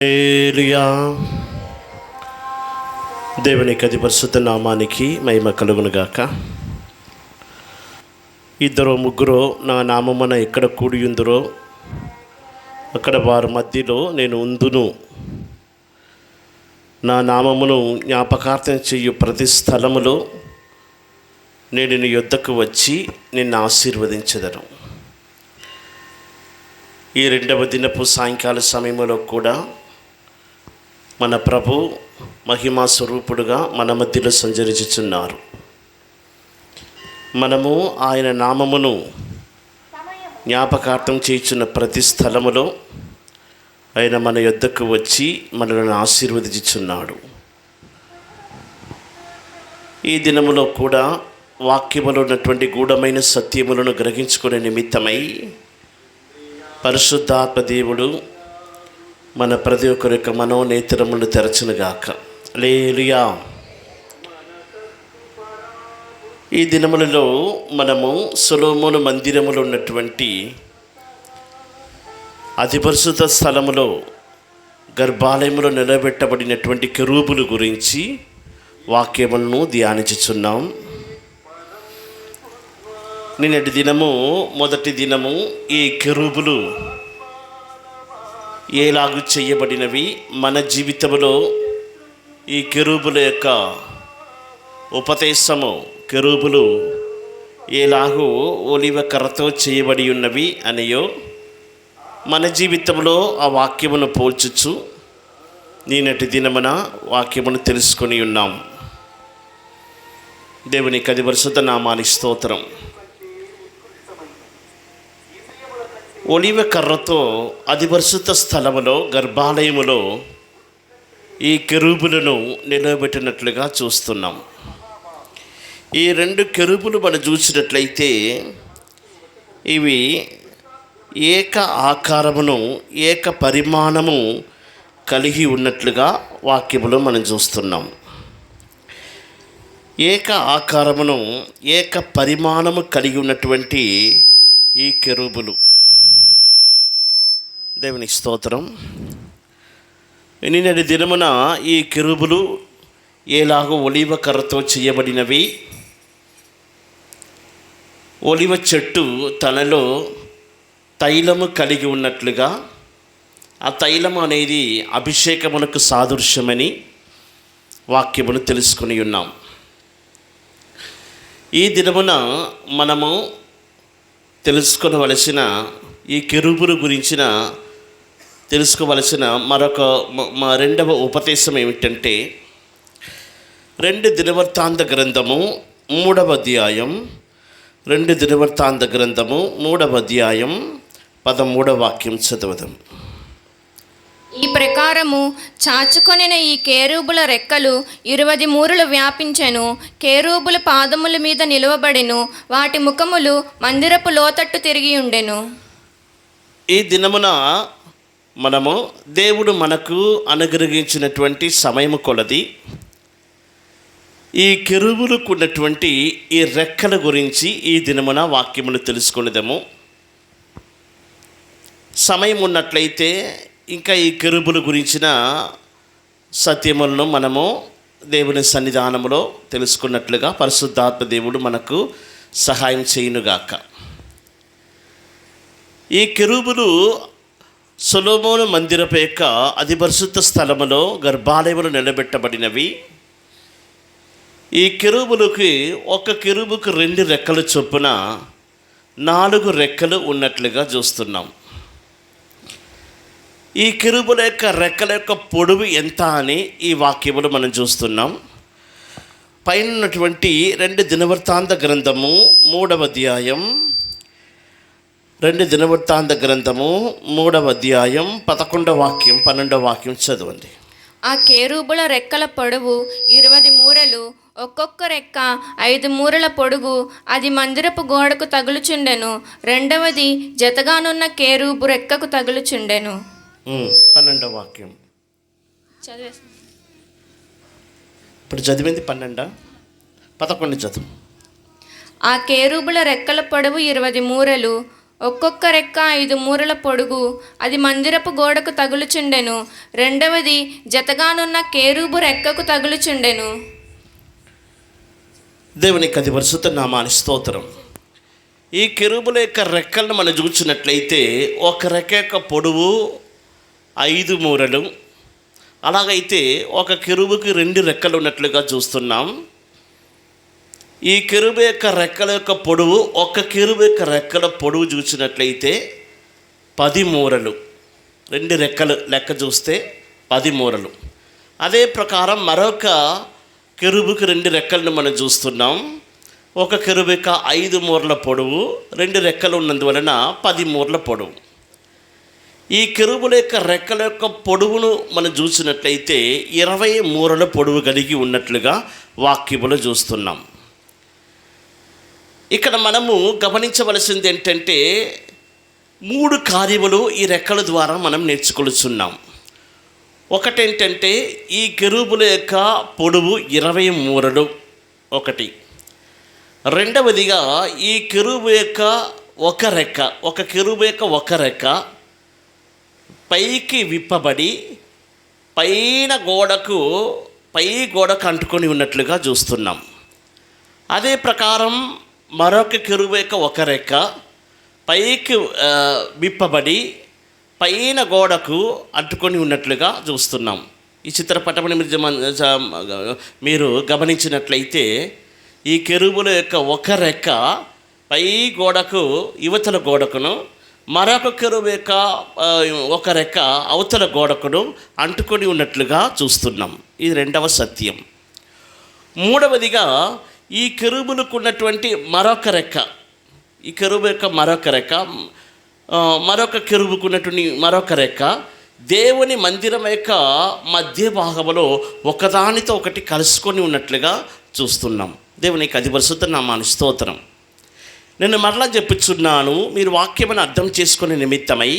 హల్లెలూయా. దేవునికి అతి పరిశుద్ధ నామానికి మహిమ కలుగునుగాక. ఇద్దరో ముగ్గురో నా నామమున ఎక్కడ కూడి ఉందరో అక్కడ వారి మధ్యలో నేను ఉందును. నా నామమును జ్ఞాపకార్థం చేయు ప్రతి స్థలములో నేను నీ యొద్దకు వచ్చి నిన్ను ఆశీర్వదించెదను. ఈ రెండవ దినపు సాయంకాల సమయంలో కూడా మన ప్రభు మహిమా స్వరూపుడుగా మన మధ్యలో సంచరించుచున్నారు. మనము ఆయన నామమును జ్ఞాపకార్థం చేయుచున్న ప్రతి స్థలములో ఆయన మన యొద్దకు వచ్చి మనలను ఆశీర్వదించుచున్నాడు. ఈ దినములో కూడా వాక్యములో ఉన్నటువంటి గూఢమైన సత్యములను గ్రహించుకునే నిమిత్తమై పరిశుద్ధాత్మ దేవుడు మన ప్రతి ఒక్కరి యొక్క మనోనేత్రములను తెరచునుగాక. హల్లెలూయా. ఈ దినములలో మనము సొలొమోను మందిరములో ఉన్నటువంటి అతి పరిశుద్ధ స్థలములో గర్భాలయములో నిలబెట్టబడినటువంటి కెరూబుల గురించి వాక్యములను ధ్యానించుచున్నాం. నిన్నటి దినము మొదటి దినము ఈ కెరూబులు ఎలాగూ చేయబడినవి, మన జీవితంలో ఈ కెరూబుల యొక్క ఉపదేశము, కెరూబులు ఎలాగూ ఒలివ కర్రతో చేయబడి ఉన్నవి అనేయో మన జీవితంలో ఆ వాక్యమును పోల్చుచు నిన్నటి దినమున వాక్యమును తెలుసుకొని ఉన్నాం. దేవునికి అతి పరిశుద్ధ నామానికి స్తోత్రం. ఒలివ కర్రతో అతి పరిశుద్ధ స్థలములో గర్భాలయములో ఈ కెరూబులను నిలబెట్టినట్లుగా చూస్తున్నాం. ఈ రెండు కెరూబులు మనం చూసినట్లయితే ఇవి ఏక ఆకారమును ఏక పరిమాణము కలిగి ఉన్నట్లుగా వాక్యములో మనం చూస్తున్నాం. ఏక ఆకారమును ఏక పరిమాణము కలిగి ఉన్నటువంటి ఈ కెరూబులు, దేవునికి స్తోత్రం. నిన్నటి దినమున ఈ కెరూబులు ఎలాగో ఒలివ కర్రతో చేయబడినవి. ఒలివ చెట్టు తనలో తైలము కలిగి ఉన్నట్లుగా, ఆ తైలము అనేది అభిషేకమునకు సాదృశ్యమని వాక్యమును తెలుసుకుని ఉన్నాం. ఈ దినమున మనము తెలుసుకోవలసిన ఈ కెరూబుల గురించిన తెలుసుకోవలసిన మా రెండవ ఉపదేశం ఏమిటంటే, 2 దినవృత్తాంత గ్రంథము 3వ అధ్యాయం, 2 దినవృత్తాంత గ్రంథము 3వ అధ్యాయం 13వ వాక్యం చదువుదాం. ఈ ప్రకారము చాచుకొనిన ఈ కేరూబుల రెక్కలు 20 మూరలు వ్యాపించెను. కేరూబుల పాదముల మీద నిలువబడెను. వాటి ముఖములు మందిరపు లోతట్టు తిరిగి ఉండెను. ఈ దినమున మనము దేవుడు మనకు అనుగ్రహించినటువంటి సమయము కొలది ఈ కెరూబులకు ఉన్నటువంటి ఈ రెక్కల గురించి ఈ దినమున వాక్యమును తెలుసుకునేదము. సమయం ఉన్నట్లయితే ఇంకా ఈ కెరూబుల గురించిన సత్యములను మనము దేవుని సన్నిధానములో తెలుసుకున్నట్లుగా పరిశుద్ధాత్మ దేవుడు మనకు సహాయం చేయునుగాక. ఈ కెరూబులు సొలొమోను మందిరపు యొక్క అతి పరిశుద్ధ స్థలములో గర్భాలయములో నిలబెట్టబడినవి. ఈ కెరూబులకి ఒక కెరూబుకు 2 రెక్కల చొప్పున 4 రెక్కలు ఉన్నట్లుగా చూస్తున్నాం. ఈ కెరూబుల యొక్క రెక్కల యొక్క పొడవు ఎంత అని ఈ వాక్యములు మనం చూస్తున్నాం. పైన ఉన్నటువంటి 2 దినవృత్తాంత గ్రంథము 3వ అధ్యాయం, 2 దినవృత్తాంత గ్రంథము 3వ అధ్యాయం 11వ వాక్యం 12వ వాక్యం చదవండి. ఆ కేరూబుల రెక్కల పొడవు 20 మూరలు, ఒక్కొక్క రెక్క 5 మూరల పొడుగు. అది మందిరపు గోడకు తగులుచుండెను. రెండవది జతగానున్న కేరూబు రెక్కకు తగులుచుండెను. 12వ వాక్యం ఇప్పుడు చదివింది 12, 11 చదువు. ఆ కేరూబుల రెక్కల పొడవు 20 మూరలు, ఒక్కొక్క రెక్క 5 మూరల పొడుగు, అది మందిరపు గోడకు తగులుచుండెను. రెండవది జతగానున్న కేరూబు రెక్కకు తగులుచుండెను. దేవునికి అది పరిశుద్ధ నామాని స్తోత్రం. ఈ కెరూబుల యొక్క రెక్కలను మనం చూసినట్లయితే ఒక రెక్క యొక్క పొడవు 5 మూరలు. అలాగైతే ఒక కెరూబుకి 2 రెక్కలు ఉన్నట్లుగా చూస్తున్నాం. ఈ కెరూబు యొక్క రెక్కల యొక్క పొడవు, ఒక కెరూబు యొక్క రెక్కల పొడవు చూసినట్లయితే 10 మూరలు. 2 రెక్కలు లెక్క చూస్తే 10 మూరలు. అదే ప్రకారం మరొక కెరూబుకి 2 రెక్కలను మనం చూస్తున్నాం. ఒక కెరూబు యొక్క 5 మూరల పొడవు, 2 రెక్కలు ఉన్నందువలన 10 మూరల పొడవు. ఈ కెరూబుల యొక్క రెక్కల యొక్క పొడవును మనం చూసినట్లయితే 20 మూరల పొడవు కలిగి ఉన్నట్లుగా వాక్యములో చూస్తున్నాం. ఇక్కడ మనము గమనించవలసింది ఏంటంటే 3 కార్యములు ఈ రెక్కల ద్వారా మనం నేర్చుకొలుచున్నాం. ఒకటేంటంటే ఈ కెరూబుల యొక్క పొడవు 20 మూరలు ఒకటి. రెండవదిగా ఈ కెరూబు యొక్క ఒక రెక్క, ఒక కెరూబు యొక్క ఒక రెక్క పైకి విప్పబడి పై గోడకు అంటుకొని ఉన్నట్లుగా చూస్తున్నాం. అదే ప్రకారం మరొక కెరూబు యొక్క ఒక రెక్క పైకి విప్పబడి పైన గోడకు అంటుకొని ఉన్నట్లుగా చూస్తున్నాం. ఈ చిత్రపటముని మీరు గమనించినట్లయితే ఈ కెరూబుల యొక్క ఒక రెక్క పై గోడకు యువతల గోడకును, మరొక కెరూబు యొక్క ఒక రెక్క అవతల గోడకును అంటుకొని ఉన్నట్లుగా చూస్తున్నాం. ఇది రెండవ సత్యం. మూడవదిగా ఈ కెరూబులకు ఉన్నటువంటి మరొక రెక్క, ఈ కెరూబు యొక్క మరొక రెక్క, మరొక కెరూబుకు ఉన్నటువంటి మరొక రెక్క దేవుని మందిరం యొక్క మధ్య భాగంలో ఒకదానితో ఒకటి కలుసుకొని ఉన్నట్లుగా చూస్తున్నాం. దేవునికి అది పరిశుద్ధ నామాని స్తోత్రం. నేను మరలా చెప్పుచున్నాను, మీరు వాక్యమును అర్థం చేసుకునే నిమిత్తమై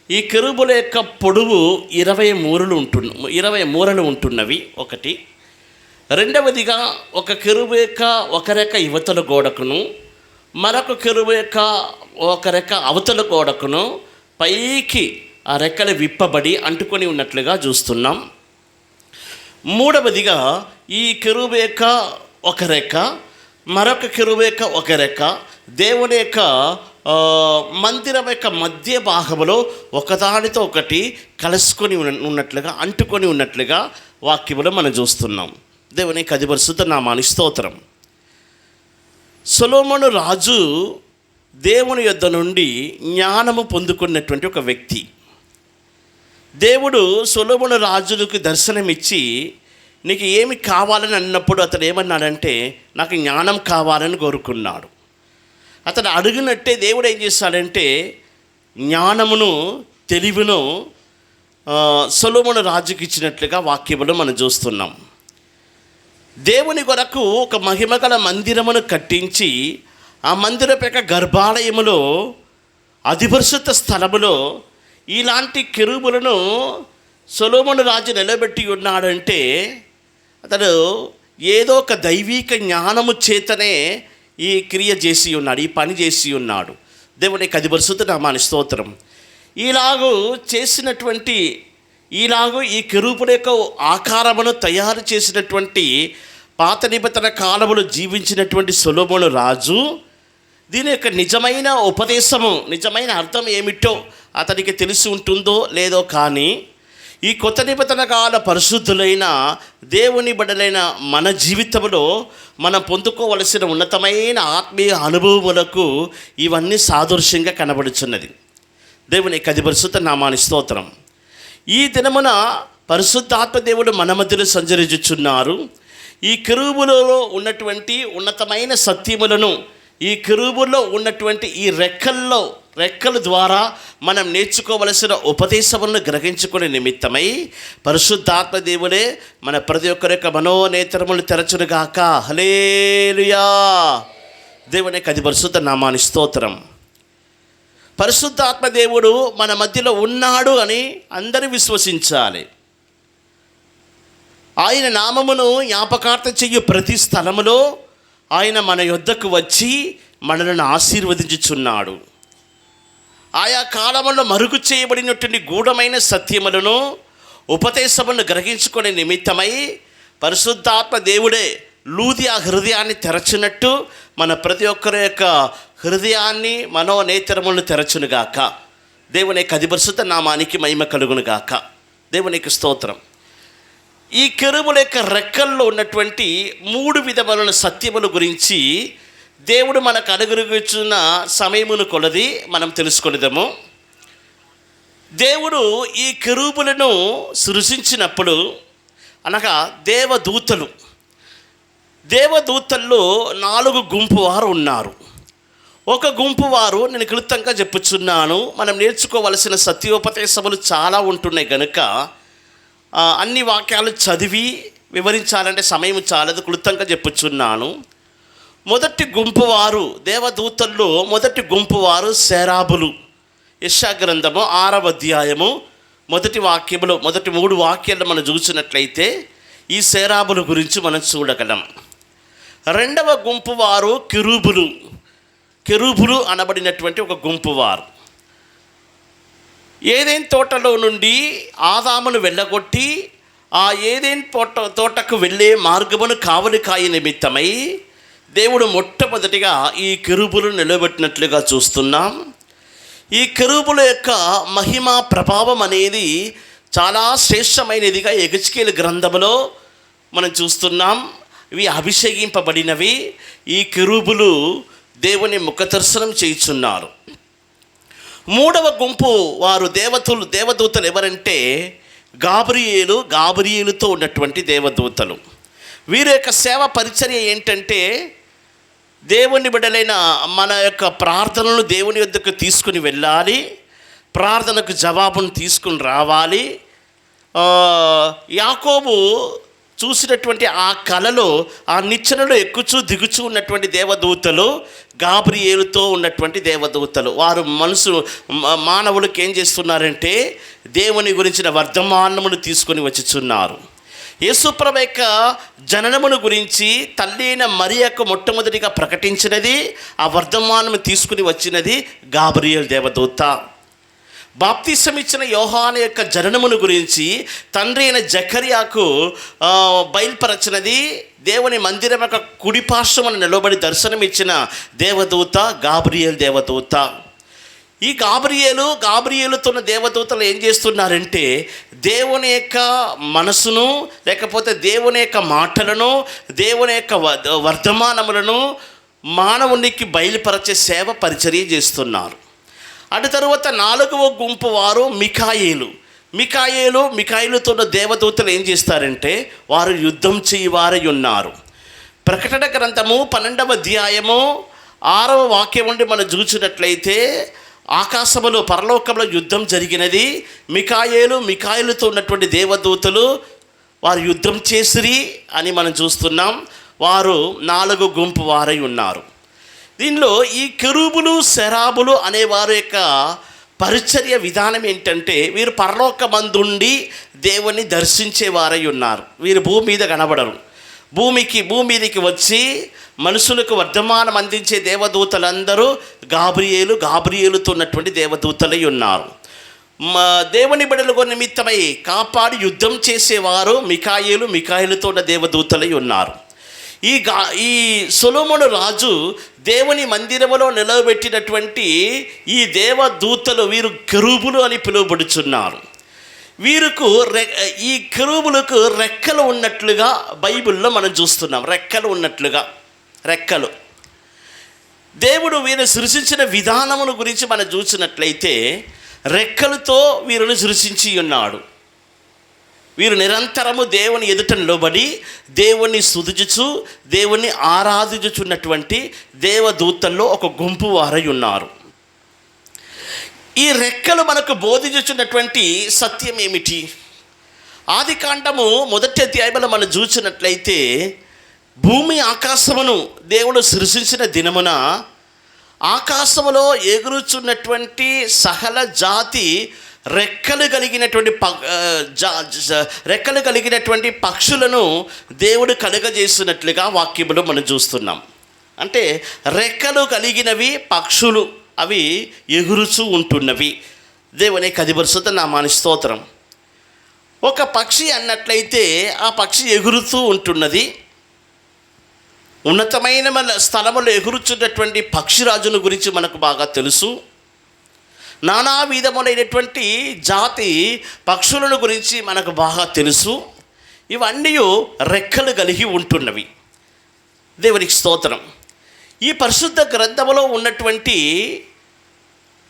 ఈ కెరూబుల యొక్క పొడవు 20 మూరలు ఉంటున్నవి ఒకటి. రెండవదిగా ఒక కెరూబు యొక్క ఒక రెక్క యువతల గోడకును, మరొక కెరూబు యొక్క ఒక రెక్క అవతల గోడకును పైకి ఆ రెక్కలు విప్పబడి అంటుకొని ఉన్నట్లుగా చూస్తున్నాం. మూడవదిగా ఈ కెరూబు యొక్క ఒక రెక్క, మరొక కెరూబు యొక్క ఒక రెక్క దేవుని యొక్క మందిరం యొక్క మధ్య భాగంలో ఒకదానితో ఒకటి కలుసుకొని ఉన్నట్లుగా అంటుకొని ఉన్నట్లుగా వాక్యములో మనం చూస్తున్నాం. దేవునికి అది పరిశుద్ధ నామాని స్తోత్రం. సొలొమోను రాజు దేవుని యొద్ద నుండి జ్ఞానము పొందుకున్నటువంటి ఒక వ్యక్తి. దేవుడు సొలొమోను రాజులకు దర్శనమిచ్చి నీకు ఏమి కావాలని అన్నప్పుడు అతడు ఏమన్నాడంటే నాకు జ్ఞానం కావాలని కోరుకున్నాడు. అతడు అడిగినట్టే దేవుడు ఏం చేశాడంటే జ్ఞానమును తెలివిను సొలొమోను రాజుకి ఇచ్చినట్లుగా వాక్యములో మనం చూస్తున్నాం. దేవుని కొరకు ఒక మహిమగల మందిరమును కట్టించి ఆ మందిరపు యొక్క గర్భాలయములో అధిపరిశుద్ధ స్థలములో ఇలాంటి కెరూబులను సొలొమోను రాజు నిలబెట్టి ఉన్నాడంటే అతడు ఏదో ఒక దైవిక జ్ఞానము చేతనే ఈ క్రియ చేసి ఉన్నాడు, ఈ పని చేసి ఉన్నాడు. దేవునికి అది పరిశుద్ధ నామాని స్తోత్రం. ఈలాగు ఈ కెరూబుల యొక్క ఆకారమును తయారు చేసినటువంటి పాత నిబంధన కాలములో జీవించినటువంటి సొలొమోను రాజు దీని యొక్క నిజమైన ఉపదేశము, నిజమైన అర్థం ఏమిటో అతనికి తెలిసి ఉంటుందో లేదో కానీ ఈ కొత్త నిబంధన కాల పరిశుద్ధులైన దేవుని బిడ్డలైన మన జీవితంలో మనం పొందుకోవలసిన ఉన్నతమైన ఆత్మీయ అనుభవములకు ఇవన్నీ సాదృశ్యంగా కనబడుచున్నది. దేవునికి అది పరిశుద్ధ నామాని స్తోత్రం. ఈ దినమున పరిశుద్ధాత్మ దేవుడు మన మధ్యలో సంచరించుచున్నారు. ఈ కెరూబులలో ఉన్నటువంటి ఉన్నతమైన సత్యములను, ఈ కెరూబుల్లో ఉన్నటువంటి ఈ రెక్కల ద్వారా మనం నేర్చుకోవలసిన ఉపదేశములను గ్రహించుకునే నిమిత్తమై పరిశుద్ధాత్మ దేవుడే మన ప్రతి ఒక్కరి యొక్క మనోనేత్రములు తెరచునుగాక. హల్లెలూయా. దేవునికి అది పరిశుద్ధ నామాని స్తోత్రం. పరిశుద్ధాత్మ దేవుడు మన మధ్యలో ఉన్నాడు అని అందరూ విశ్వసించాలి. ఆయన నామమును జ్ఞాపకార్థం చెయ్యి ప్రతి స్థలములో ఆయన మన యొద్దకు వచ్చి మనలను ఆశీర్వదించుచున్నాడు. ఆయా కాలంలో మరుగు చేయబడినటువంటి గూఢమైన సత్యములను ఉపదేశములను గ్రహించుకునే నిమిత్తమై పరిశుద్ధాత్మ దేవుడే లూదియా హృదయాన్ని తెరచినట్టు మన ప్రతి ఒక్కరి యొక్క హృదయాన్ని మనోనేత్రములను తెరచునుగాక. దేవుని యొక్క అతి పరిశుద్ధ నామానికి మహిమ కలుగునుగాక. దేవునికి స్తోత్రం. ఈ కెరూబుల యొక్క రెక్కల్లో ఉన్నటువంటి 3 విధములైన సత్యముల గురించి దేవుడు మనకు అనుగ్రహించిన సమయమును కొలది మనం తెలుసుకొనిదాము. దేవుడు ఈ కెరూబులను సృజించినప్పుడు అనగా దేవదూతల్లో 4 గుంపు వారు ఉన్నారు. ఒక గుంపు వారు, నేను క్లుప్తంగా చెప్పుచున్నాను, మనం నేర్చుకోవలసిన సత్యోపదేశములు చాలా ఉంటున్నాయి కనుక అన్ని వాక్యాలు చదివి వివరించాలంటే సమయం చాలదు, క్లుప్తంగా చెప్పుచున్నాను. మొదటి గుంపు వారు, దేవదూతల్లో మొదటి గుంపు వారు సేరాబులు. యెషయా గ్రంథము 6వ అధ్యాయము మొదటి వాక్యములో మొదటి 3 వాక్యాలు మనం చూసినట్లయితే ఈ సేరాబుల గురించి మనం చూడగలం. రెండవ గుంపు వారు కెరూబులు అనబడినటువంటి ఒక గుంపు వారు. ఏదైనా తోటలో నుండి ఆదామును వెళ్ళగొట్టి ఆ ఏదైనా తోటకు వెళ్ళే మార్గమును కావలి కాయ నిమిత్తమై దేవుడు మొట్టమొదటిగా ఈ కెరూబులను నిలబెట్టినట్లుగా చూస్తున్నాం. ఈ కెరూబుల యొక్క మహిమ ప్రభావం అనేది చాలా శ్రేష్టమైనదిగా యెహెజ్కేలు గ్రంథములో మనం చూస్తున్నాం. ఇవి అభిషేకింపబడినవి. ఈ కెరూబులు దేవుని ముఖదర్శనం చేయుచున్నారు. 3వ గుంపు వారు దేవదూతలు ఎవరంటే గాబ్రియేలుతో ఉన్నటువంటి దేవదూతలు. వీరి యొక్క సేవ పరిచర్య ఏంటంటే దేవుని బిడ్డలైన మన యొక్క ప్రార్థనలు దేవుని వద్దకు తీసుకుని వెళ్ళాలి, ప్రార్థనకు జవాబును తీసుకుని రావాలి. యాకోబు చూసినటువంటి ఆ కలలో ఆ నిచ్చెనలో ఎక్కుచూ దిగుచూ ఉన్నటువంటి దేవదూతలు గాబ్రియేలుతో ఉన్నటువంటి దేవదూతలు. వారు మానవులకు ఏం చేస్తున్నారంటే దేవుని గురించిన వర్ధమానమును తీసుకొని వచ్చుచున్నారు. యేసుప్రభు యొక్క జననమును గురించి తల్లి అయిన మరియకు మొట్టమొదటిగా ప్రకటించినది, ఆ వర్ధమానము తీసుకుని వచ్చినది గాబ్రియేలు దేవదూత. బాప్తిసం ఇచ్చిన యోహాను యొక్క జననమును గురించి తండ్రి అయిన జకర్యాకు బయలుపరచినది దేవుని మందిరం యొక్క కుడిపార్శ్వమున నిలబడి దర్శనమిచ్చిన దేవదూత గాబ్రియేలు దేవదూత. ఈ గాబ్రియేలుతో ఉన్న దేవదూతలు ఏం చేస్తున్నారంటే దేవుని యొక్క మనసును లేకపోతే దేవుని యొక్క మాటలను దేవుని యొక్క వర్ధమానములను మానవునికి బయలుపరచే సేవ పరిచర్య చేస్తున్నారు. అటు తరువాత 4వ గుంపు వారు మికాయేలుతో ఉన్న దేవదూతలు ఏం చేస్తారంటే వారు యుద్ధం చేయవారై ఉన్నారు. ప్రకటన గ్రంథము 12వ అధ్యాయము 6వ వాక్యం నుండి మనం చూసినట్లయితే ఆకాశములో పరలోకంలో యుద్ధం జరిగినది. మికాయేలుతో ఉన్నటువంటి దేవదూతలు వారు యుద్ధం చేసిరి అని మనం చూస్తున్నాం. వారు 4 గుంపు వారై ఉన్నారు. దీనిలో ఈ కెరూబులు సెరాబులు అనే వారి యొక్క పరిచర్య విధానం ఏంటంటే వీరు పరలోకమందుండి దేవుని దర్శించేవారై ఉన్నారు. వీరు భూమి మీద కనబడరు. భూమి మీదకి వచ్చి మనుషులకు వర్ధమానం అందించే దేవదూతలందరూ గాబ్రియేలుతో ఉన్నటువంటి దేవదూతలై ఉన్నారు. దేవుని బిడ్డల నిమిత్తమై కాపాడి యుద్ధం చేసేవారు మికాయేలుతో ఉన్న దేవదూతలై ఉన్నారు. ఈ సొలొమోను రాజు దేవుని మందిరములో నిలవబెట్టినటువంటి ఈ దేవదూతలు వీరు కెరూబులు అని పిలువబడుచున్నారు. ఈ కెరూబులకు రెక్కలు ఉన్నట్లుగా బైబిల్లో మనం చూస్తున్నాం. రెక్కలు దేవుడు వీరిని సృష్టించిన విధానమును గురించి మనం చూసినట్లయితే రెక్కలతో వీరిని సృష్టించి ఉన్నాడు. వీరు నిరంతరము దేవుని ఎదుట నిలబడి దేవుణ్ణి స్తుతించుచు దేవుణ్ణి ఆరాధించుచున్నటువంటి దేవదూతల్లో ఒక గుంపు వారై ఉన్నారు. ఈ రెక్కలు మనకు బోధించుచున్నటువంటి సత్యం ఏమిటి? ఆదికాండము 1వ అధ్యాయంలో మనం చూసినట్లయితే భూమి ఆకాశమును దేవుడు సృష్టించిన దినమున ఆకాశములో ఎగురుచున్నటువంటి సకల జాతి రెక్కలు కలిగినటువంటి పక్షులను దేవుడు కలుగజేస్తున్నట్లుగా వాక్యములో మనం చూస్తున్నాం. అంటే రెక్కలు కలిగినవి పక్షులు అవి ఎగురుచూ ఉంటున్నవి. దేవుని పరిశుద్ధ నామానికి స్తోత్రం. ఒక పక్షి అన్నట్లయితే ఆ పక్షి ఎగురుతూ ఉంటున్నది. ఉన్నతమైన స్థలములో ఎగురుచున్నటువంటి పక్షిరాజును గురించి మనకు బాగా తెలుసు. నానా విధములైనటువంటి జాతి పక్షులను గురించి మనకు బాగా తెలుసు. ఇవన్నీ రెక్కలు కలిగి ఉంటున్నవి. దేవునికి స్తోత్రం. ఈ పరిశుద్ధ గ్రంథములో ఉన్నటువంటి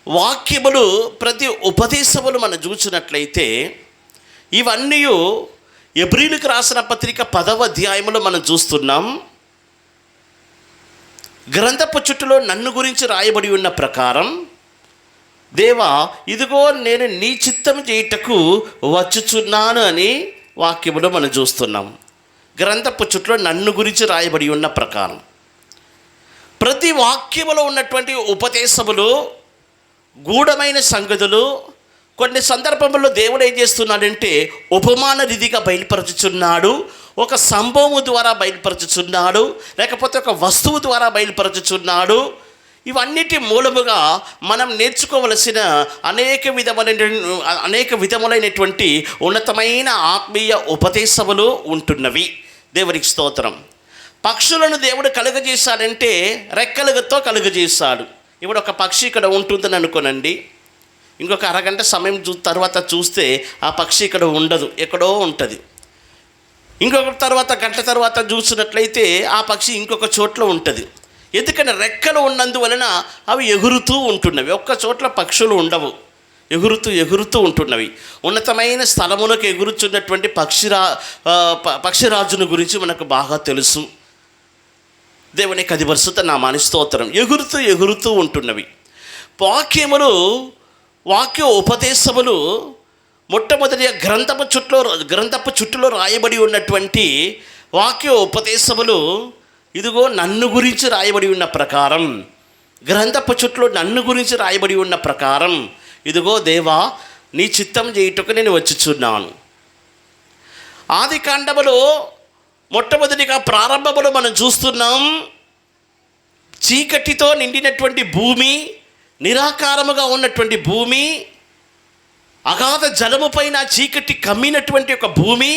వాక్యములు, ప్రతి ఉపదేశములు మనం చూసినట్లయితే ఇవన్నీ ఎబ్రీయులకు రాసిన పత్రిక 10వ అధ్యాయంలో మనం చూస్తున్నాం. గ్రంథపు చుట్టూలో నన్ను గురించి రాయబడి ఉన్న ప్రకారం, దేవా ఇదిగో నేను నీ చిత్తం చేయుటకు వచ్చుచున్నాను అని వాక్యములో మనం చూస్తున్నాం. గ్రంథపు చుట్టూలో నన్ను గురించి రాయబడి ఉన్న ప్రకారం ప్రతి వాక్యములో ఉన్నటువంటి ఉపదేశములు, గూఢమైన సంగతులు కొన్ని సందర్భంలో దేవుడు ఏం చేస్తున్నాడంటే ఉపమాన రీతిగా బయలుపరచుచున్నాడు. ఒక సంభవం ద్వారా బయలుపరచుచున్నాడు, లేకపోతే ఒక వస్తువు ద్వారా బయలుపరచుచున్నాడు. ఇవన్నిటి మూలముగా మనం నేర్చుకోవలసిన అనేక విధములైనటువంటి ఉన్నతమైన ఆత్మీయ ఉపదేశములు ఉంటున్నవి. దేవునికి స్తోత్రం. పక్షులను దేవుడు కలుగజేశాడంటే రెక్కలతో కలుగజేశాడు. ఇప్పుడు ఒక పక్షి ఇక్కడ ఉంటుందని అనుకోనండి, ఇంకొక అరగంట సమయం తర్వాత చూస్తే ఆ పక్షి ఇక్కడ ఉండదు, ఎక్కడో ఉంటుంది. ఇంకొక గంట తర్వాత చూసినట్లయితే ఆ పక్షి ఇంకొక చోట్ల ఉంటుంది. ఎందుకని రెక్కలు ఉన్నందువలన అవి ఎగురుతూ ఉంటున్నవి. ఒక్క చోట్ల పక్షులు ఉండవు, ఎగురుతూ ఉంటున్నవి. ఉన్నతమైన స్థలములకు ఎగురుచున్నటువంటి పక్షిరాజును గురించి మనకు బాగా తెలుసు. దేవుని పరిశుద్ధ నామానికి స్తోత్రం. ఎగురుతూ ఉంటున్నవి. వాక్య ఉపదేశములు మొట్టమొదటిగా గ్రంథపు చుట్టూలో రాయబడి ఉన్నటువంటి వాక్య ఉపదేశములు ఇదిగో నన్ను గురించి రాయబడి ఉన్న ప్రకారం, గ్రంథపు చుట్టూలో నన్ను గురించి రాయబడి ఉన్న ప్రకారం, ఇదిగో దేవా నీ చిత్తం చేయుటకు నేను వచ్చుచున్నాను. ఆది కాండములో మొట్టమొదటిగా ప్రారంభములో మనం చూస్తున్నాం. చీకటితో నిండినటువంటి భూమి, నిరాకారముగా ఉన్నటువంటి భూమి, అగాధ జలము పైన చీకటి కమ్మినటువంటి ఒక భూమి,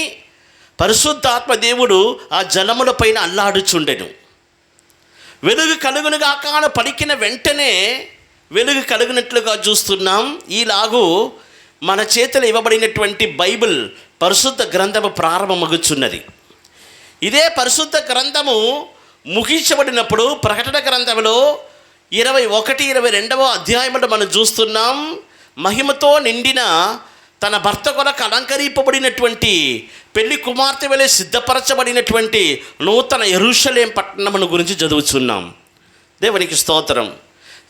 పరిశుద్ధాత్మ దేవుడు ఆ జలముల పైన అల్లాడుచుండెను. వెలుగు కలుగునుగా కాన పలికిన వెంటనే వెలుగు కలుగునట్లుగా చూస్తున్నాం. ఈలాగు మన చేతులు ఇవ్వబడినటువంటి బైబిల్ పరిశుద్ధ గ్రంథము ప్రారంభమగుచున్నది. ఇదే పరిశుద్ధ గ్రంథము ముగించబడినప్పుడు ప్రకటన గ్రంథంలో 21-22వ అధ్యాయంలో మనం చూస్తున్నాం. మహిమతో నిండిన తన భర్త కొరకు అలంకరింపబడినటువంటి పెళ్లి కుమార్తె వలె సిద్ధపరచబడినటువంటి నూతన యెరూషలేము పట్టణమును గురించి చదువుచున్నాం. దేవునికి స్తోత్రం.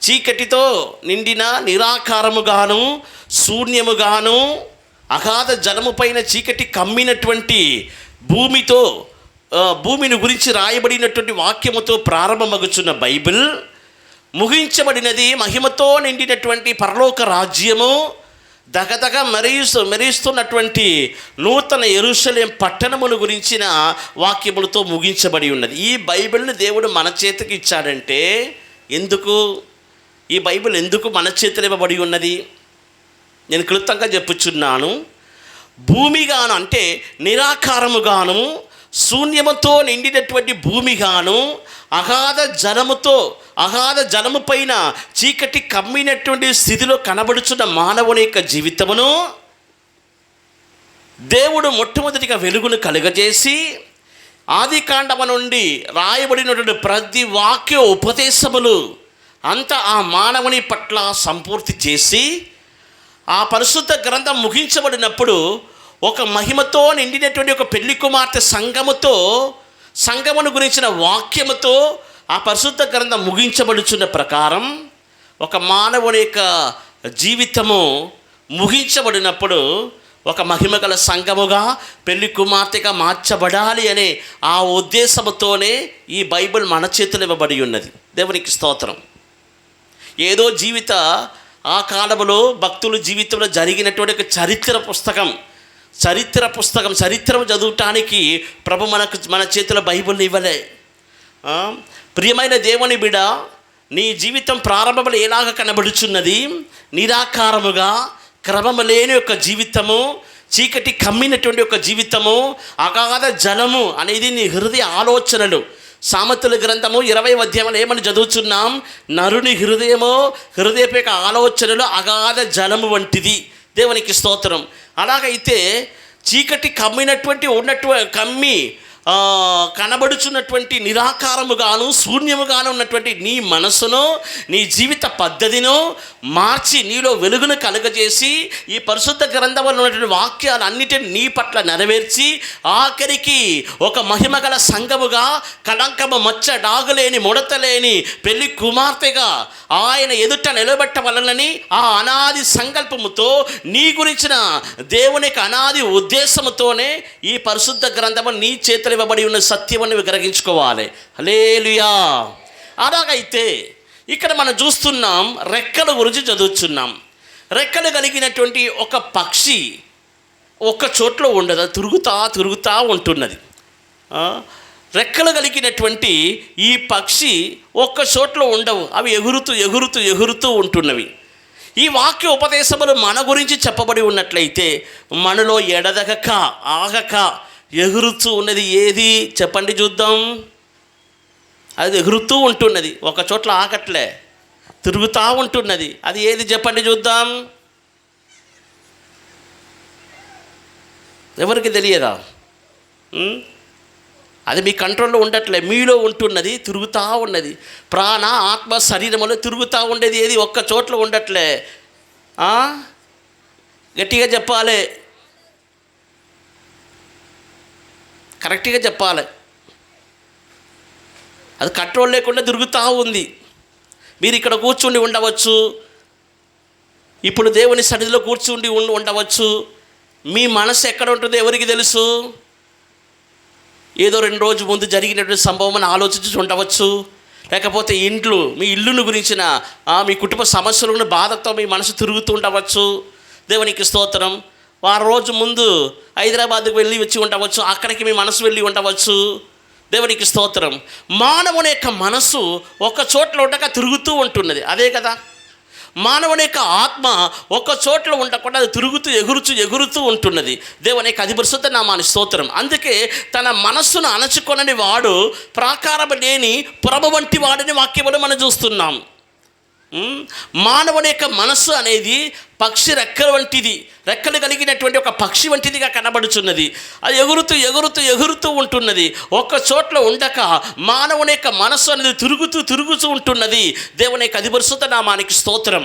చీకటితో నిండిన నిరాకారముగాను శూన్యముగాను అగాధ జలము పైన చీకటి కమ్మినటువంటి భూమిని గురించి రాయబడినటువంటి వాక్యముతో ప్రారంభమగుచున్న బైబిల్ ముగించబడినది మహిమతో నిండినటువంటి పరలోక రాజ్యము, దగదగ మెరుస్తున్నటువంటి నూతన యెరూషలేము పట్టణమును గురించిన వాక్యములతో ముగించబడి ఉన్నది. ఈ బైబిల్ని దేవుడు మన చేతికి ఇచ్చాడంటే ఎందుకు? ఈ బైబిల్ ఎందుకు మన చేతిలో ఇవ్వబడి ఉన్నది? నేను క్లుప్తంగా చెప్పుచున్నాను. భూమిగాను అంటే నిరాకారముగాను శూన్యముతో నిండినటువంటి భూమిగాను అగాధ జలము పైన చీకటి కమ్మినటువంటి స్థితిలో కనబడుచున్న మానవుని యొక్క జీవితమును దేవుడు మొట్టమొదటిగా వెలుగును కలుగజేసి ఆది కాండము నుండి రాయబడినటువంటి ప్రతి వాక్య ఉపదేశములు అంతా ఆ మానవుని పట్ల సంపూర్తి చేసి ఆ పరిశుద్ధ గ్రంథం ముగించబడినప్పుడు ఒక మహిమతో నిండినటువంటి ఒక పెళ్లి కుమార్తె సంఘమును గురించిన వాక్యముతో ఆ పరిశుద్ధ గ్రంథం ముగించబడుచున్న ప్రకారం ఒక మానవుని యొక్క జీవితము ముగించబడినప్పుడు ఒక మహిమగల సంఘముగా పెళ్లి కుమార్తెగా మార్చబడాలి అనే ఆ ఉద్దేశముతోనే ఈ బైబిల్ మన చేతులు ఇవ్వబడి ఉన్నది. దేవునికి స్తోత్రం. ఏదో ఆ కాలంలో భక్తుల జీవితంలో జరిగినటువంటి ఒక చరిత్ర చదవటానికి ప్రభు మన చేతిలో బైబిల్ని ఇవ్వలే. ప్రియమైన దేవుని బిడ్డ, నీ జీవితం ప్రారంభంలో ఎలాగ కనబడుచున్నది? నిరాకారముగా, క్రమము లేని యొక్క జీవితము, చీకటి కమ్మినటువంటి ఒక జీవితము, అగాధ జలము అనేది నీ హృదయ ఆలోచనలు. సామెతల గ్రంథము 20వ అధ్యాయంలో ఏమని చదువుతున్నాం? నరుని హృదయపు యొక్క ఆలోచనలు అగాధ జలము వంటిది. దేవునికి స్తోత్రం. అలాగైతే చీకటి కమ్మి కనబడుచున్నటువంటి నిరాకారముగాను శూన్యముగాను ఉన్నటువంటి నీ మనసును, నీ జీవిత పద్ధతిను మార్చి నీలో వెలుగును కలుగజేసి ఈ పరిశుద్ధ గ్రంథంలో ఉన్నటువంటి వాక్యాలన్నిటిని నీ పట్ల నెరవేర్చి ఆఖరికి ఒక మహిమగల సంఘముగా, కళంకము మచ్చ డాగులేని ముడతలేని పెళ్లి కుమార్తెగా ఆయన ఎదుట నిలబెట్టవలనని ఆ అనాది సంకల్పముతో నీ గురించిన దేవుని యొక్క అనాది ఉద్దేశముతోనే ఈ పరిశుద్ధ గ్రంథము నీ చేతులు ఇవ్వబడి ఉన్న సత్యమని గ్రహించుకోవాలి. హల్లెలూయా. అలాగైతే ఇక్కడ మనం చూస్తున్నాం, రెక్కల గురించి చదువుతున్నాం. రెక్కలు కలిగినటువంటి ఒక పక్షి ఒక్క చోట్లో ఉండదు, తిరుగుతా ఉంటున్నది. రెక్కలు కలిగినటువంటి ఈ పక్షి ఒక్క చోట్లో ఉండవు, అవి ఎగురుతూ ఉంటున్నవి. ఈ వాక్య ఉపదేశములు మన గురించి చెప్పబడి ఉన్నట్లయితే మనలో ఎడదగక ఆగక ఎగురుతూ ఉన్నది ఏది చెప్పండి చూద్దాం. అది ఎగురుతూ ఉంటున్నది, ఒక చోట్ల ఆగట్లే, తిరుగుతూ ఉంటున్నది. అది ఏది చెప్పండి చూద్దాం. ఎవరికి తెలియదా? అది మీ కంట్రోల్లో ఉండట్లే, మీలో ఉంటున్నది, తిరుగుతూ ఉన్నది. ప్రాణ ఆత్మ శరీరములో తిరుగుతూ ఉండేది ఏది ఒక్క చోట్ల ఉండట్లే. గట్టిగా చెప్పాలి, కరెక్ట్గా చెప్పాలి. అది కంట్రోల్ లేకుండా తిరుగుతూ ఉంది. మీరు ఇక్కడ కూర్చుండి ఉండవచ్చు, ఇప్పుడు దేవుని సన్నిధిలో కూర్చుండి ఉండవచ్చు. మీ మనసు ఎక్కడ ఉంటుందో ఎవరికి తెలుసు? ఏదో 2 రోజుల ముందు జరిగినటువంటి సంభవం అని ఆలోచించి ఉండవచ్చు. లేకపోతే మీ ఇల్లును గురించిన మీ కుటుంబ సమస్యలను బాధతో మీ మనసు తిరుగుతూ ఉండవచ్చు. దేవునికి స్తోత్రం. వారం రోజు ముందు హైదరాబాద్కు వెళ్ళి వచ్చి ఉండవచ్చు, అక్కడికి మీ మనసు వెళ్ళి ఉండవచ్చు. దేవునికి స్తోత్రం. మానవుని యొక్క మనసు ఒక చోట్ల ఉండక తిరుగుతూ ఉంటున్నది, అదే కదా. మానవుని యొక్క ఆత్మ ఒక చోట్ల ఉండకుండా అది ఎగురుతూ ఉంటున్నది. దేవుని యొక్క అధిపరిశుద్ధ నామాని స్తోత్రం. అందుకే తన మనస్సును అణచుకొనని వాడు ప్రాకారం లేని పురమ వంటి వాడిని వాక్యములు మనం చూస్తున్నాం. మానవుని యొక్క మనస్సు అనేది పక్షి రెక్కల వంటిది, రెక్కలు కలిగినటువంటి ఒక పక్షి వంటిదిగా కనబడుచున్నది. అది ఎగురుతూ ఉంటున్నది, ఒక్క చోట్ల ఉండక మానవుని యొక్క మనస్సు అనేది తిరుగుతూ ఉంటున్నది. దేవుని యొక్క అధిపరిశుద్ధ నామానికి స్తోత్రం.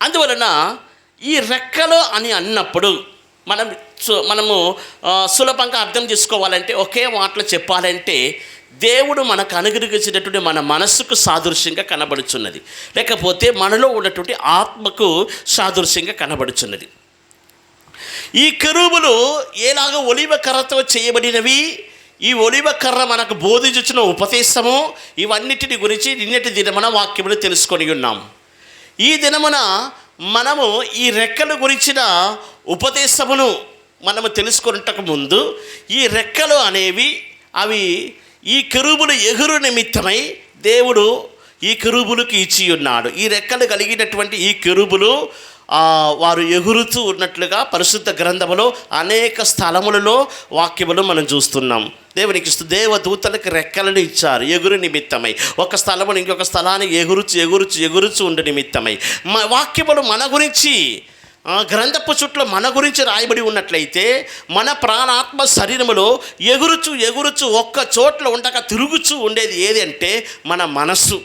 అందువలన ఈ రెక్కలు అని అన్నప్పుడు మనము సులభంగా అర్థం చేసుకోవాలంటే, ఒకే మాటలో చెప్పాలంటే, దేవుడు మనకు అనుగ్రహించినటువంటి మన మనస్సుకు సాదృశ్యంగా కనబడుచున్నది, లేకపోతే మనలో ఉన్నటువంటి ఆత్మకు సాదృశ్యంగా కనబడుచున్నది. ఈ కెరూబులు ఎలాగ ఒలివ కర్రతో చేయబడినవి, ఈ ఒలివ కర్ర మనకు బోధించిన ఉపదేశము, ఇవన్నిటిని గురించి నిన్నటి దినమున వాక్యములు తెలుసుకొని ఉన్నాం. ఈ దినమున మనము ఈ రెక్కల గురించిన ఉపదేశమును మనము తెలుసుకొనుటకు ముందు, ఈ రెక్కలు అనేవి అవి ఈ కెరూబులు ఎగురు నిమిత్తమై దేవుడు ఈ కెరూబులకు ఇచ్చి ఉన్నాడు. ఈ రెక్కలు కలిగినటువంటి ఈ కెరూబులు వారు ఎగురుతూ ఉన్నట్లుగా పరిశుద్ధ గ్రంథములో అనేక స్థలములలో వాక్యములు మనం చూస్తున్నాం. దేవునికి దేవదూతలకు రెక్కలను ఇచ్చారు ఎగురు నిమిత్తమై, ఒక స్థలమును ఇంకొక స్థలానికి ఎగురుచు ఉండే నిమిత్తమై. వాక్యములు మన గురించి గ్రంథపు చుట్టూ మన గురించి రాయబడి ఉన్నట్లయితే, మన ప్రాణాత్మ శరీరములో ఎగురుచు ఒక్క చోట్ల ఉండక తిరుగుచూ ఉండేది ఏది అంటే మన మనస్సు.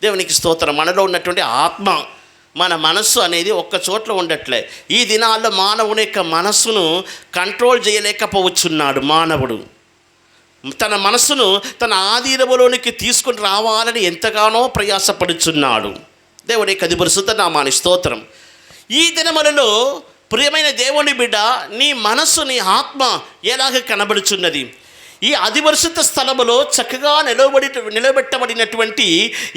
దేవునికి స్తోత్రం. మనలో ఉన్నటువంటి ఆత్మ, మన మనస్సు అనేది ఒక్క చోట్ల ఉండట్లే. ఈ దినాల్లో మానవుని యొక్క మనస్సును కంట్రోల్ చేయలేకపోవచ్చున్నాడు. మానవుడు తన మనస్సును తన ఆధీనములోనికి తీసుకుని రావాలని ఎంతగానో ప్రయాసపడుచున్నాడు. దేవుని యొక్క అధిపరిశుద్ధ నామాని స్తోత్రం. ఈ దినములలో ప్రియమైన దేవుని బిడ్డ, నీ మనస్సు నీ ఆత్మ ఎలాగ కనబడుచున్నది? ఈ అధిపరిశుద్ధ స్థలములో చక్కగా నిలబెట్టబడినటువంటి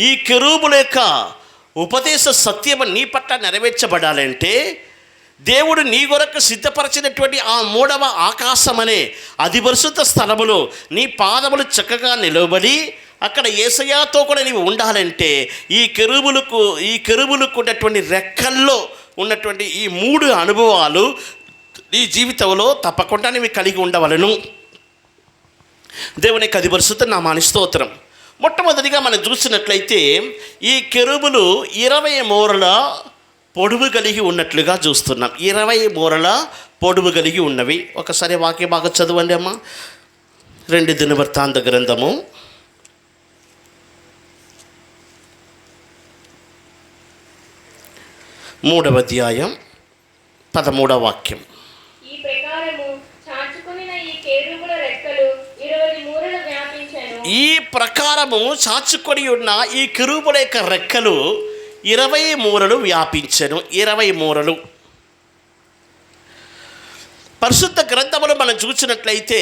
ఈ కెరూబుల యొక్క ఉపదేశ సత్యము నీ పట్ల నెరవేర్చబడాలంటే, దేవుడు నీ కొరకు సిద్ధపరచినటువంటి ఆ 3వ ఆకాశం అనే అధిపరిశుద్ధ స్థలములో నీ పాదములు చక్కగా నిలబడి అక్కడ యేసయ్యతో కూడా నీవు ఉండాలంటే ఈ కెరూబులకు ఉన్నటువంటి రెక్కల్లో ఉన్నటువంటి ఈ 3 అనుభవాలు నీ జీవితంలో తప్పకుండా నీవు కలిగి ఉండవలను. దేవుని యొక్క పరిశుద్ధ నామానికి స్తోత్రం. మొట్టమొదటిగా మనం చూసినట్లయితే ఈ కెరూబులు 20 మూరల పొడవు కలిగి ఉన్నట్లుగా చూస్తున్నాం. 20 మూరల పొడవు కలిగి ఉన్నవి. ఒకసారి వాక్య బాగా చదవండి అమ్మా. 2 దినవృత్తాంత గ్రంథము 3వ అధ్యాయం 13వ వాక్యం. ఈ ప్రకారము చాచుకొనిన ఈ కెరూబుల రెక్కలు 20 మూరలు వ్యాపించెను. ఈ ప్రకారము చాచుకొని ఉన్న ఈ కెరూబుల యొక్క రెక్కలు 20 మూరలు వ్యాపించెను. 20 మూరలు. పరిశుద్ధ గ్రంథములు మనం చూసినట్లయితే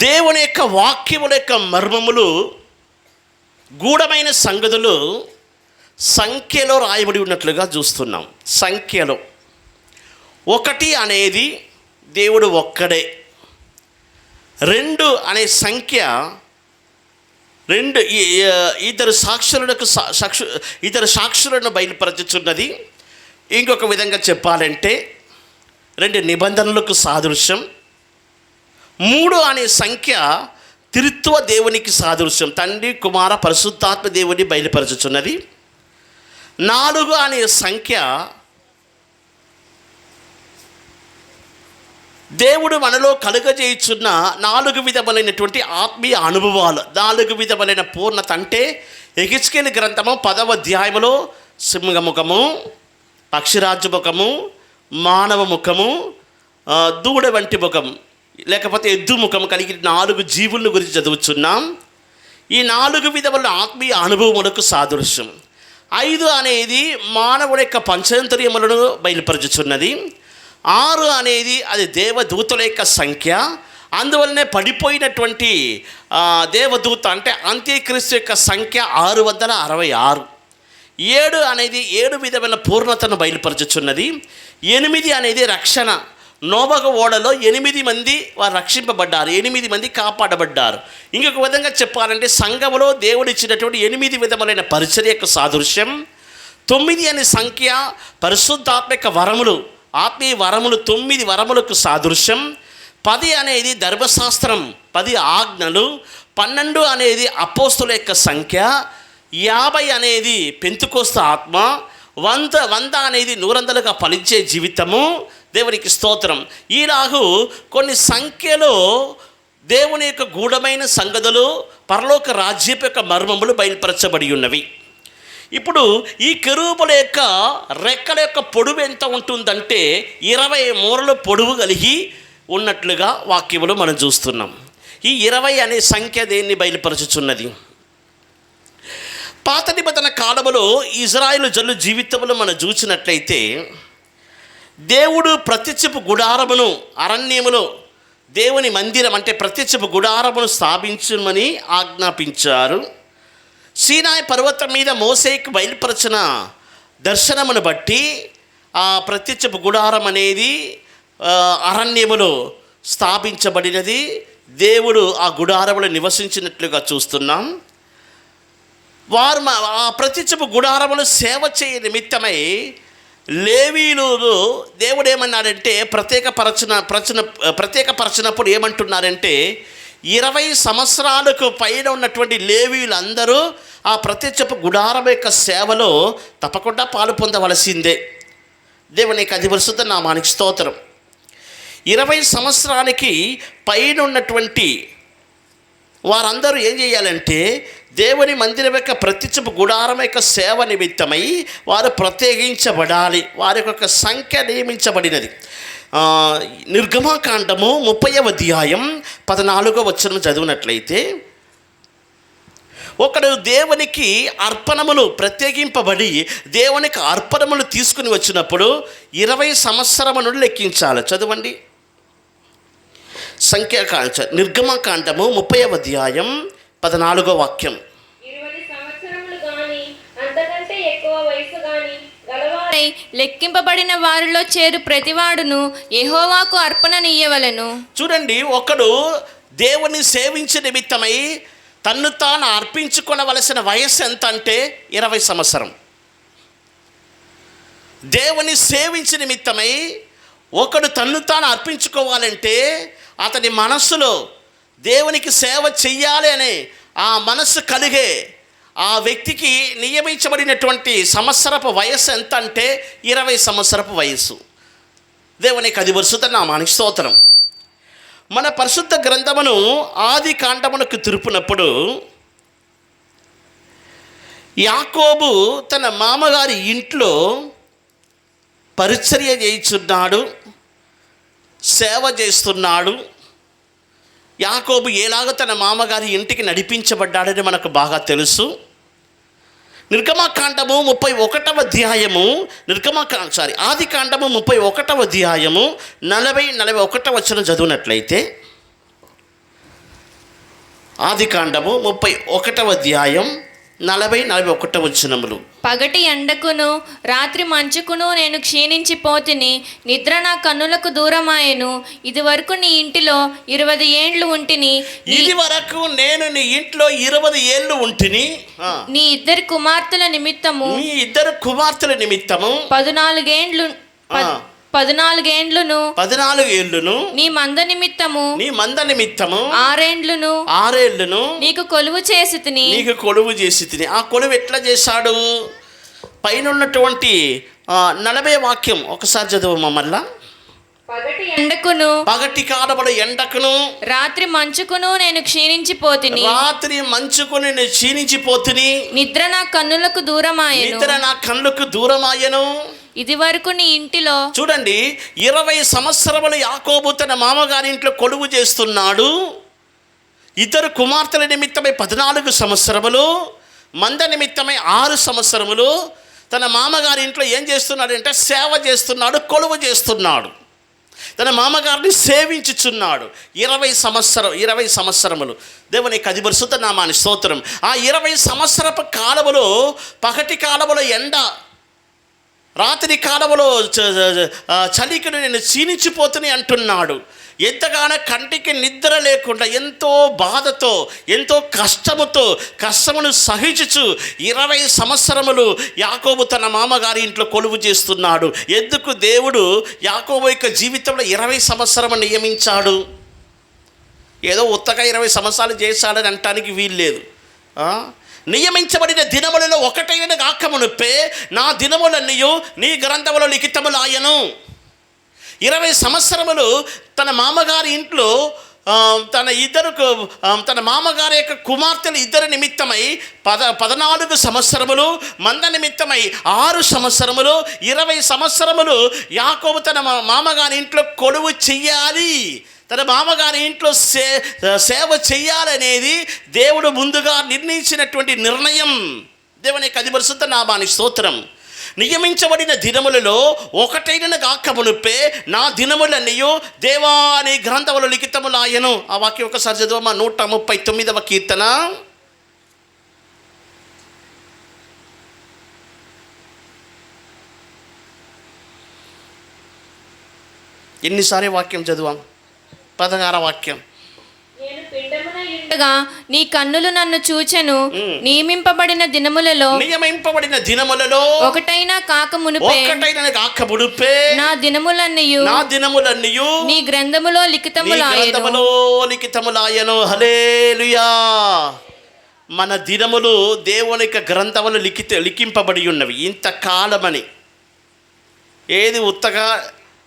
దేవుని యొక్క వాక్యముల యొక్క మర్మములు, గూఢమైన సంగతులు సంఖ్యలో రాయబడి ఉన్నట్లుగా చూస్తున్నాం. సంఖ్యలో 1 అనేది దేవుడు ఒక్కడే. 2 అనే సంఖ్య 2 ఇద్దరు సాక్షులను బయలుపరచుచున్నది. ఇంకొక విధంగా చెప్పాలంటే 2 నిబంధనలకు సాదృశ్యం. 3 అనే సంఖ్య త్రిత్వ దేవునికి సాదృశ్యం. తండ్రి, కుమార, పరిశుద్ధాత్మ దేవుని బయలుపరచుచున్నది. 4 అనే సంఖ్య దేవుడు మనలో కలుగజేయుచున్న 4 విధములైనటువంటి ఆత్మీయ అనుభవాలు, 4 విధములైన పూర్ణత. అంటే యెహెజ్కేలు గ్రంథము 10వ అధ్యాయములో సింహముఖము, పక్షిరాజు ముఖము, మానవ ముఖము, దూడ వంటి ముఖం లేకపోతే ఎద్దు ముఖం కలిగి 4 జీవులను గురించి చదువుచున్నాం. ఈ 4 విధముల ఆత్మీయ అనుభవములకు సాదృశ్యం. 5 అనేది మానవుడి యొక్క పంచేంద్రియములను బయలుపరచుచున్నది. 6 అనేది అది దేవదూతల యొక్క సంఖ్య. అందువల్లనే పడిపోయినటువంటి దేవదూత అంటే అంత్యక్రీస్తు యొక్క సంఖ్య 666. 7 అనేది 7 విధమైన పూర్ణతను బయలుపరచుచున్నది. 8 అనేది రక్షణ. నోబహు ఓడలో 8 మంది వారు రక్షింపబడ్డారు, 8 మంది కాపాడబడ్డారు. ఇంకొక విధంగా చెప్పాలంటే సంఘములో దేవుడు ఇచ్చినటువంటి 8 విధములైన పరిచర్యకు సాదృశ్యం. 9 అనే సంఖ్య పరిశుద్ధాత్మిక వరములు, ఆత్మీయ వరములు, 9 వరములకు సాదృశ్యం. 10 అనేది ధర్మశాస్త్రం, 10 ఆజ్ఞలు. 12 అనేది అపోస్తుల యొక్క సంఖ్య. 50 అనేది పెంతుకోస్తు ఆత్మ. 100 అనేది 100 ఫలించే జీవితము. దేవునికి స్తోత్రం. ఈలాగు కొన్ని సంఖ్యలో దేవుని యొక్క గూఢమైన సంగతులు, పరలోక రాజ్యపు యొక్క మర్మములు బయలుపరచబడి ఉన్నవి. ఇప్పుడు ఈ కెరూబుల యొక్క రెక్కల యొక్క పొడవు ఎంత ఉంటుందంటే 20 మూరల పొడవు కలిగి ఉన్నట్లుగా వాక్యములు మనం చూస్తున్నాం. ఈ 20 అనే సంఖ్య దేన్ని బయలుపరచుచున్నది? పాత నిబంధన కాలములో ఇజ్రాయేలు జనుల జీవితంలో మనం చూసినట్లయితే దేవుడు ప్రత్యక్షపు గుడారమును, అరణ్యములో దేవుని మందిరం అంటే ప్రత్యక్షపు గుడారమును స్థాపించమని ఆజ్ఞాపించారు. సీనాయి పర్వతం మీద మోసేకు బయలుపరచిన దర్శనమును బట్టి ఆ ప్రత్యక్షపు గుడారం అనేది అరణ్యములో స్థాపించబడినది. దేవుడు ఆ గుడారములో నివసించినట్లుగా చూస్తున్నాం. వారు ఆ ప్రత్యక్షపు గుడారములు సేవ చేయ నిమిత్తమై లేవీలు దేవుడు ఏమన్నాడంటే ప్రత్యేకపరచినప్పుడు ఏమంటున్నారంటే 20 సంవత్సరాలకు పైన ఉన్నటువంటి లేవీలందరూ ఆ ప్రత్యక్షపు గుడారం యొక్క సేవలో తప్పకుండా పాలు పొందవలసిందే. దేవుని యొక్క పరిశుద్ధ నామానికి స్తోత్రం. 20 సంవత్సరానికి పైన ఉన్నటువంటి వారందరూ ఏం చేయాలంటే దేవుని మందిరం యొక్క ప్రత్యక్షపు గుడారం యొక్క సేవ నిమిత్తమై వారు ప్రత్యేకించబడాలి. వారి యొక్క సంఖ్య నియమించబడినది. నిర్గమకాండము 30వ అధ్యాయం 14వ వచనం చదివినట్లయితే ఒకడు దేవునికి అర్పణములు ప్రత్యేకింపబడి దేవునికి అర్పణములు తీసుకుని వచ్చినప్పుడు 20 సంవత్సరమును లెక్కించాలి. చదవండి. నిర్గమకాండము 30వ అధ్యాయం 14వ వాక్యం. 20 సంవత్సరములు గాని అంతకంటే ఎక్కువ వయసు గాని గలవారై లెక్కింపబడిన వారిలో చేరు ప్రతివాడును యెహోవాకు అర్పణనియ్యవలెను. చూడండి, ఒకడు దేవుని సేవించే నిమిత్తమై తన్ను తాను అర్పించుకొనవలసిన వయస్సు ఎంత అంటే 20 సంవత్సరం. దేవుని సేవించే నిమిత్తమై ఒకడు తన్ను తాను అర్పించుకోవాలంటే అతని మనస్సులో దేవునికి సేవ చెయ్యాలి అనే ఆ మనస్సు కలిగే ఆ వ్యక్తికి నియమించబడినటువంటి సంవత్సరపు వయస్సు ఎంత అంటే 20 సంవత్సరపు వయస్సు. దేవునికి అది పరిశుద్ధ నామానికి స్తోత్రం. మన పరిశుద్ధ గ్రంథమును ఆది కాండమునకు తిరుపునప్పుడు యాకోబు తన మామగారి ఇంట్లో పరిచర్య చేయుచున్నాడు, సేవ చేస్తున్నాడు. యాకోబు ఎలాగో తన మామగారి ఇంటికి నడిపించబడ్డాడని మనకు బాగా తెలుసు. నిర్గమకాండము 31వ అధ్యాయము ఆది కాండము 31వ అధ్యాయము 40-41 వచనం చదివినట్లయితే, ఆది కాండము 31వ అధ్యాయం 40-41 వచనములు. పగటి ఎండకును రాత్రి మంచుకును నేను క్షీణించిపోతిని, నిద్ర నా కన్నులకు దూరమాయెను. ఇది వరకు నీ ఇంటిలో 20 ఏండ్లు ఉంటిని. ఇది వరకు నేను నీ ఇంట్లో 20 ఏళ్ళు ఉంటిని. నీ ఇద్దరు కుమార్తెల నిమిత్తము 14 ఏండ్లును నీ మంద నిమిత్తము 6 ఏండ్లును నీకు కొలువు చేసి తిని. ఆ కొలువు ఎట్లా చేశాడు? పైన ఉన్నటువంటి 40 వాక్యం ఒకసారి చదువు మళ్ళా. పగటి కాలమున ఎండకును రాత్రి మంచుకును నేను క్షీణించిపోతిని. నిద్ర నా కన్నులకు దూరమాయెను. ఇది వరకు నీ ఇంటిలో చూడండి, 20 సంవత్సరములు యాకోబు తన మామగారి ఇంట్లో కొలువు చేస్తున్నాడు. ఇద్దరు కుమార్తెల నిమిత్తమై 14 సంవత్సరములు, మంద నిమిత్తమై 6 సంవత్సరములు తన మామగారి ఇంట్లో ఏం చేస్తున్నాడంటే సేవ చేస్తున్నాడు, కొలువు చేస్తున్నాడు, తన మామగారిని సేవించుచున్నాడు. 20 సంవత్సరములు. దేవుని కది పరిశుద్ధ నామాని స్తోత్రం. ఆ 20 సంవత్సరపు కాలములో పగటి కాలములో ఎండ, రాత్రి కాలములో చలికి నేను క్షీణించిపోతుని అంటున్నాడు. ఎంతగానో కంటికి నిద్ర లేకుండా ఎంతో బాధతో ఎంతో కష్టమును సహించుచు 20 సంవత్సరములు యాకోబు తన మామగారి ఇంట్లో కొలువు చేస్తున్నాడు. ఎందుకు దేవుడు యాకోబు యొక్క జీవితంలో 20 సంవత్సరము నియమించాడు? ఏదో ఉత్తగా 20 సంవత్సరాలు చేశాడని అనటానికి వీల్లేదు. నియమించబడిన దినములలో ఒకటైన కాకమునుపే నా దినములన్నీయు నీ గ్రంథములో లిఖితములాయెను. 20 సంవత్సరములు తన మామగారి ఇంట్లో తన మామగారి యొక్క కుమార్తెలు ఇద్దరు నిమిత్తమై 14 సంవత్సరములు, మంద నిమిత్తమై 6 సంవత్సరములు, 20 సంవత్సరములు యాకోబు తన మామగారి ఇంట్లో కొలువు చెయ్యాలి, తన మామగారి ఇంట్లో సేవ చెయ్యాలనేది దేవుడు ముందుగా నిర్ణయించినటువంటి నిర్ణయం. దేవుని కది పరిశుద్ధ నామానికి స్తోత్రం. నియమించబడిన దినములలో ఒకటైన గాకమునుపే నా దినములన్నీయు దేవా నీ గ్రంథములో లిఖితములాయెను. ఆ వాక్యం ఒకసారి చదువమ్మా. 139వ కీర్తన. ఎన్నిసార్లు వాక్యం చదువాం? 16వ వాక్యం. నీ కన్నులు నన్ను చూచెను, నియమింపబడిన దినములలో ఒకటైనా కాకమునుపే నా దినములన్నీయు నీ గ్రంథములో లిఖితములాయెను. హల్లెలూయా. మన దినములు దేవుని యొక్క గ్రంథములు లిఖింపబడి ఉన్నవి. ఇంతకాలమని ఏది ఉత్తగా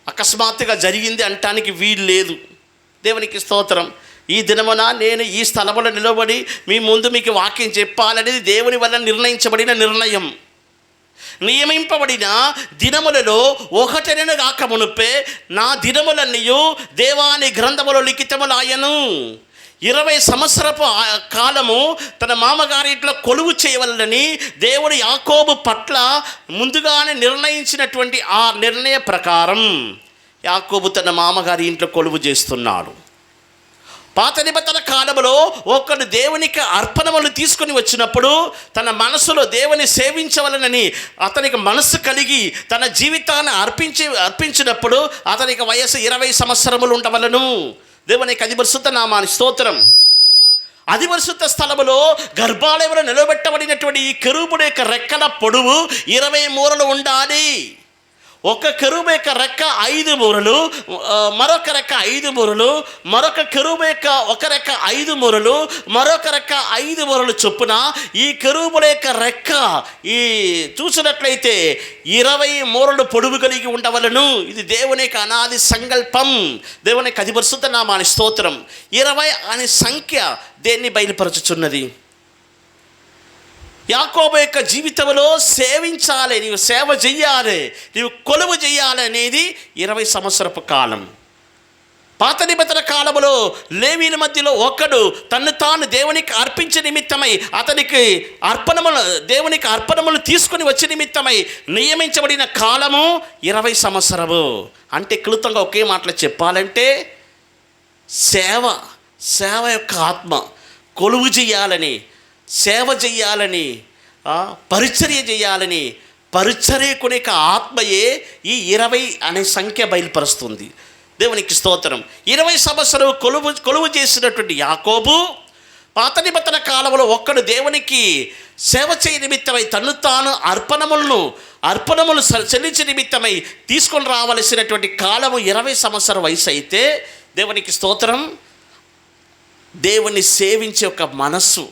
అకస్మాత్తుగా జరిగింది అంటానికి వీలు లేదు. దేవునికి స్తోత్రం. ఈ దినమున నేను ఈ స్థలములో నిలబడి మీ ముందు మీకు వాక్యం చెప్పాలనేది దేవుని వల్ల నిర్ణయించబడిన నిర్ణయం. నియమింపబడిన దినములలో ఒకటైన కాకమునుపే నా దినములన్నీయు దేవాని గ్రంథములో లిఖితములాయెను. 20 సంవత్సరపు కాలము తన మామగారి ఇంట్లో కొలువు చేయవలనని దేవుడు యాకోబు పట్ల ముందుగానే నిర్ణయించినటువంటి ఆ నిర్ణయ ప్రకారం యాకోబు తన మామగారి ఇంట్లో కొలువు చేస్తున్నాడు. పాత నిబంధన కాలంలో ఒకడు దేవునికి అర్పణములు తీసుకుని వచ్చినప్పుడు తన మనసులో దేవుని సేవించవలనని అతనికి మనసు కలిగి తన జీవితాన్ని అర్పించినప్పుడు అతనికి వయసు 20 సంవత్సరములు ఉండవలను. దేవునికి అతి పరిశుద్ధ నామానికి స్తోత్రం. అతి పరిశుద్ధ స్థలములో గర్భాలయంలో నిలబెట్టబడినటువంటి ఈ కెరూబుల యొక్క రెక్కల పొడవు 20 మూరలు ఉండాలి. ఒక కెరూబు యొక్క రెక్క 5 మూరలు, మరొక రెక్క 5 మూరలు, మరొక కెరూబు యొక్క ఒక రెక్క 5 మూరలు, మరొక రెక్క 5 మూరలు చొప్పున ఈ కెరూబుల యొక్క రెక్క ఈ చూసినట్లయితే 20 మూరలు పొడవు కలిగి ఉండవలను. ఇది దేవుని యొక్క అనాది సంకల్పం. దేవుని యొక్క అతి పరిశుద్ధ నామానికి స్తోత్రం. 20 అనే సంఖ్య దేన్ని బయలుపరచుచున్నది? యాకోబు యొక్క జీవితంలో సేవించాలి, నీవు సేవ చెయ్యాలి, నీవు కొలువు చెయ్యాలి అనేది 20 సంవత్సరపు కాలం. పాత నిబంధన కాలంలో లేవీల మధ్యలో ఒకడు తన్ను తాను దేవునికి అర్పించే నిమిత్తమై అతనికి దేవునికి అర్పణములు తీసుకుని వచ్చే నిమిత్తమై నియమించబడిన కాలము 20 సంవత్సరము. అంటే క్లుప్తంగా ఒకే మాటలో చెప్పాలంటే సేవ యొక్క ఆత్మ కొలువు చెయ్యాలని, సేవ చెయ్యాలని, పరిచర్య చేయాలని, పరిచర్యకుని యొక్క ఆత్మయే ఈ 20 అనే సంఖ్య బయలుపరుస్తుంది. దేవునికి స్తోత్రం. 20 సంవత్సరం కొలువు చేసినటువంటి యాకోబు పాత నిబంధన కాలంలో ఒక్కడు దేవునికి సేవ చేయ నిమిత్తమై తన్ను తాను అర్పణములు చెల్లించే నిమిత్తమై తీసుకొని రావలసినటువంటి కాలము 20 సంవత్సరం వయసు అయితే, దేవునికి స్తోత్రం, దేవుని సేవించే ఒక మనస్సు,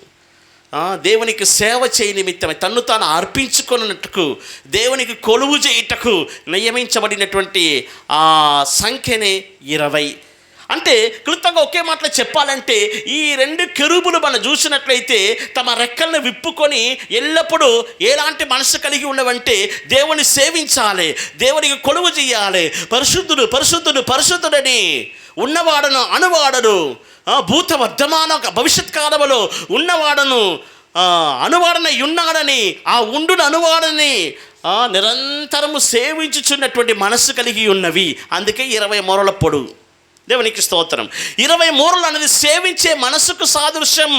దేవునికి సేవ చేయ నిమిత్తమై తన్ను తాను అర్పించుకున్నట్టుకు, దేవునికి కొలువు చేయుటకు నియమించబడినటువంటి ఆ సంఖ్యనే 20. అంటే క్లుప్తంగా ఒకే మాటలో చెప్పాలంటే ఈ 2 కెరూబులు మనం చూసినట్లయితే తమ రెక్కలను విప్పుకొని ఎల్లప్పుడూ ఎలాంటి మనసు కలిగి ఉన్నవంటే దేవుని సేవించాలి, దేవునికి కొలువు చేయాలి. పరిశుద్ధుడు పరిశుద్ధుడు పరిశుద్ధుడని ఉన్నవాడను అనువాడను, భూత వర్ధమాన భవిష్యత్ కాలంలో ఉన్నవాడను అనువాడనై ఉన్నాడని, ఆ ఉండును అనువాడని నిరంతరము సేవించుచున్నటువంటి మనస్సు కలిగి ఉన్నవి. అందుకే 20 మూరల పొడుగు. దేవునికి స్తోత్రం. 20 మూరలు అనేది సేవించే మనస్సుకు సాదృశ్యం,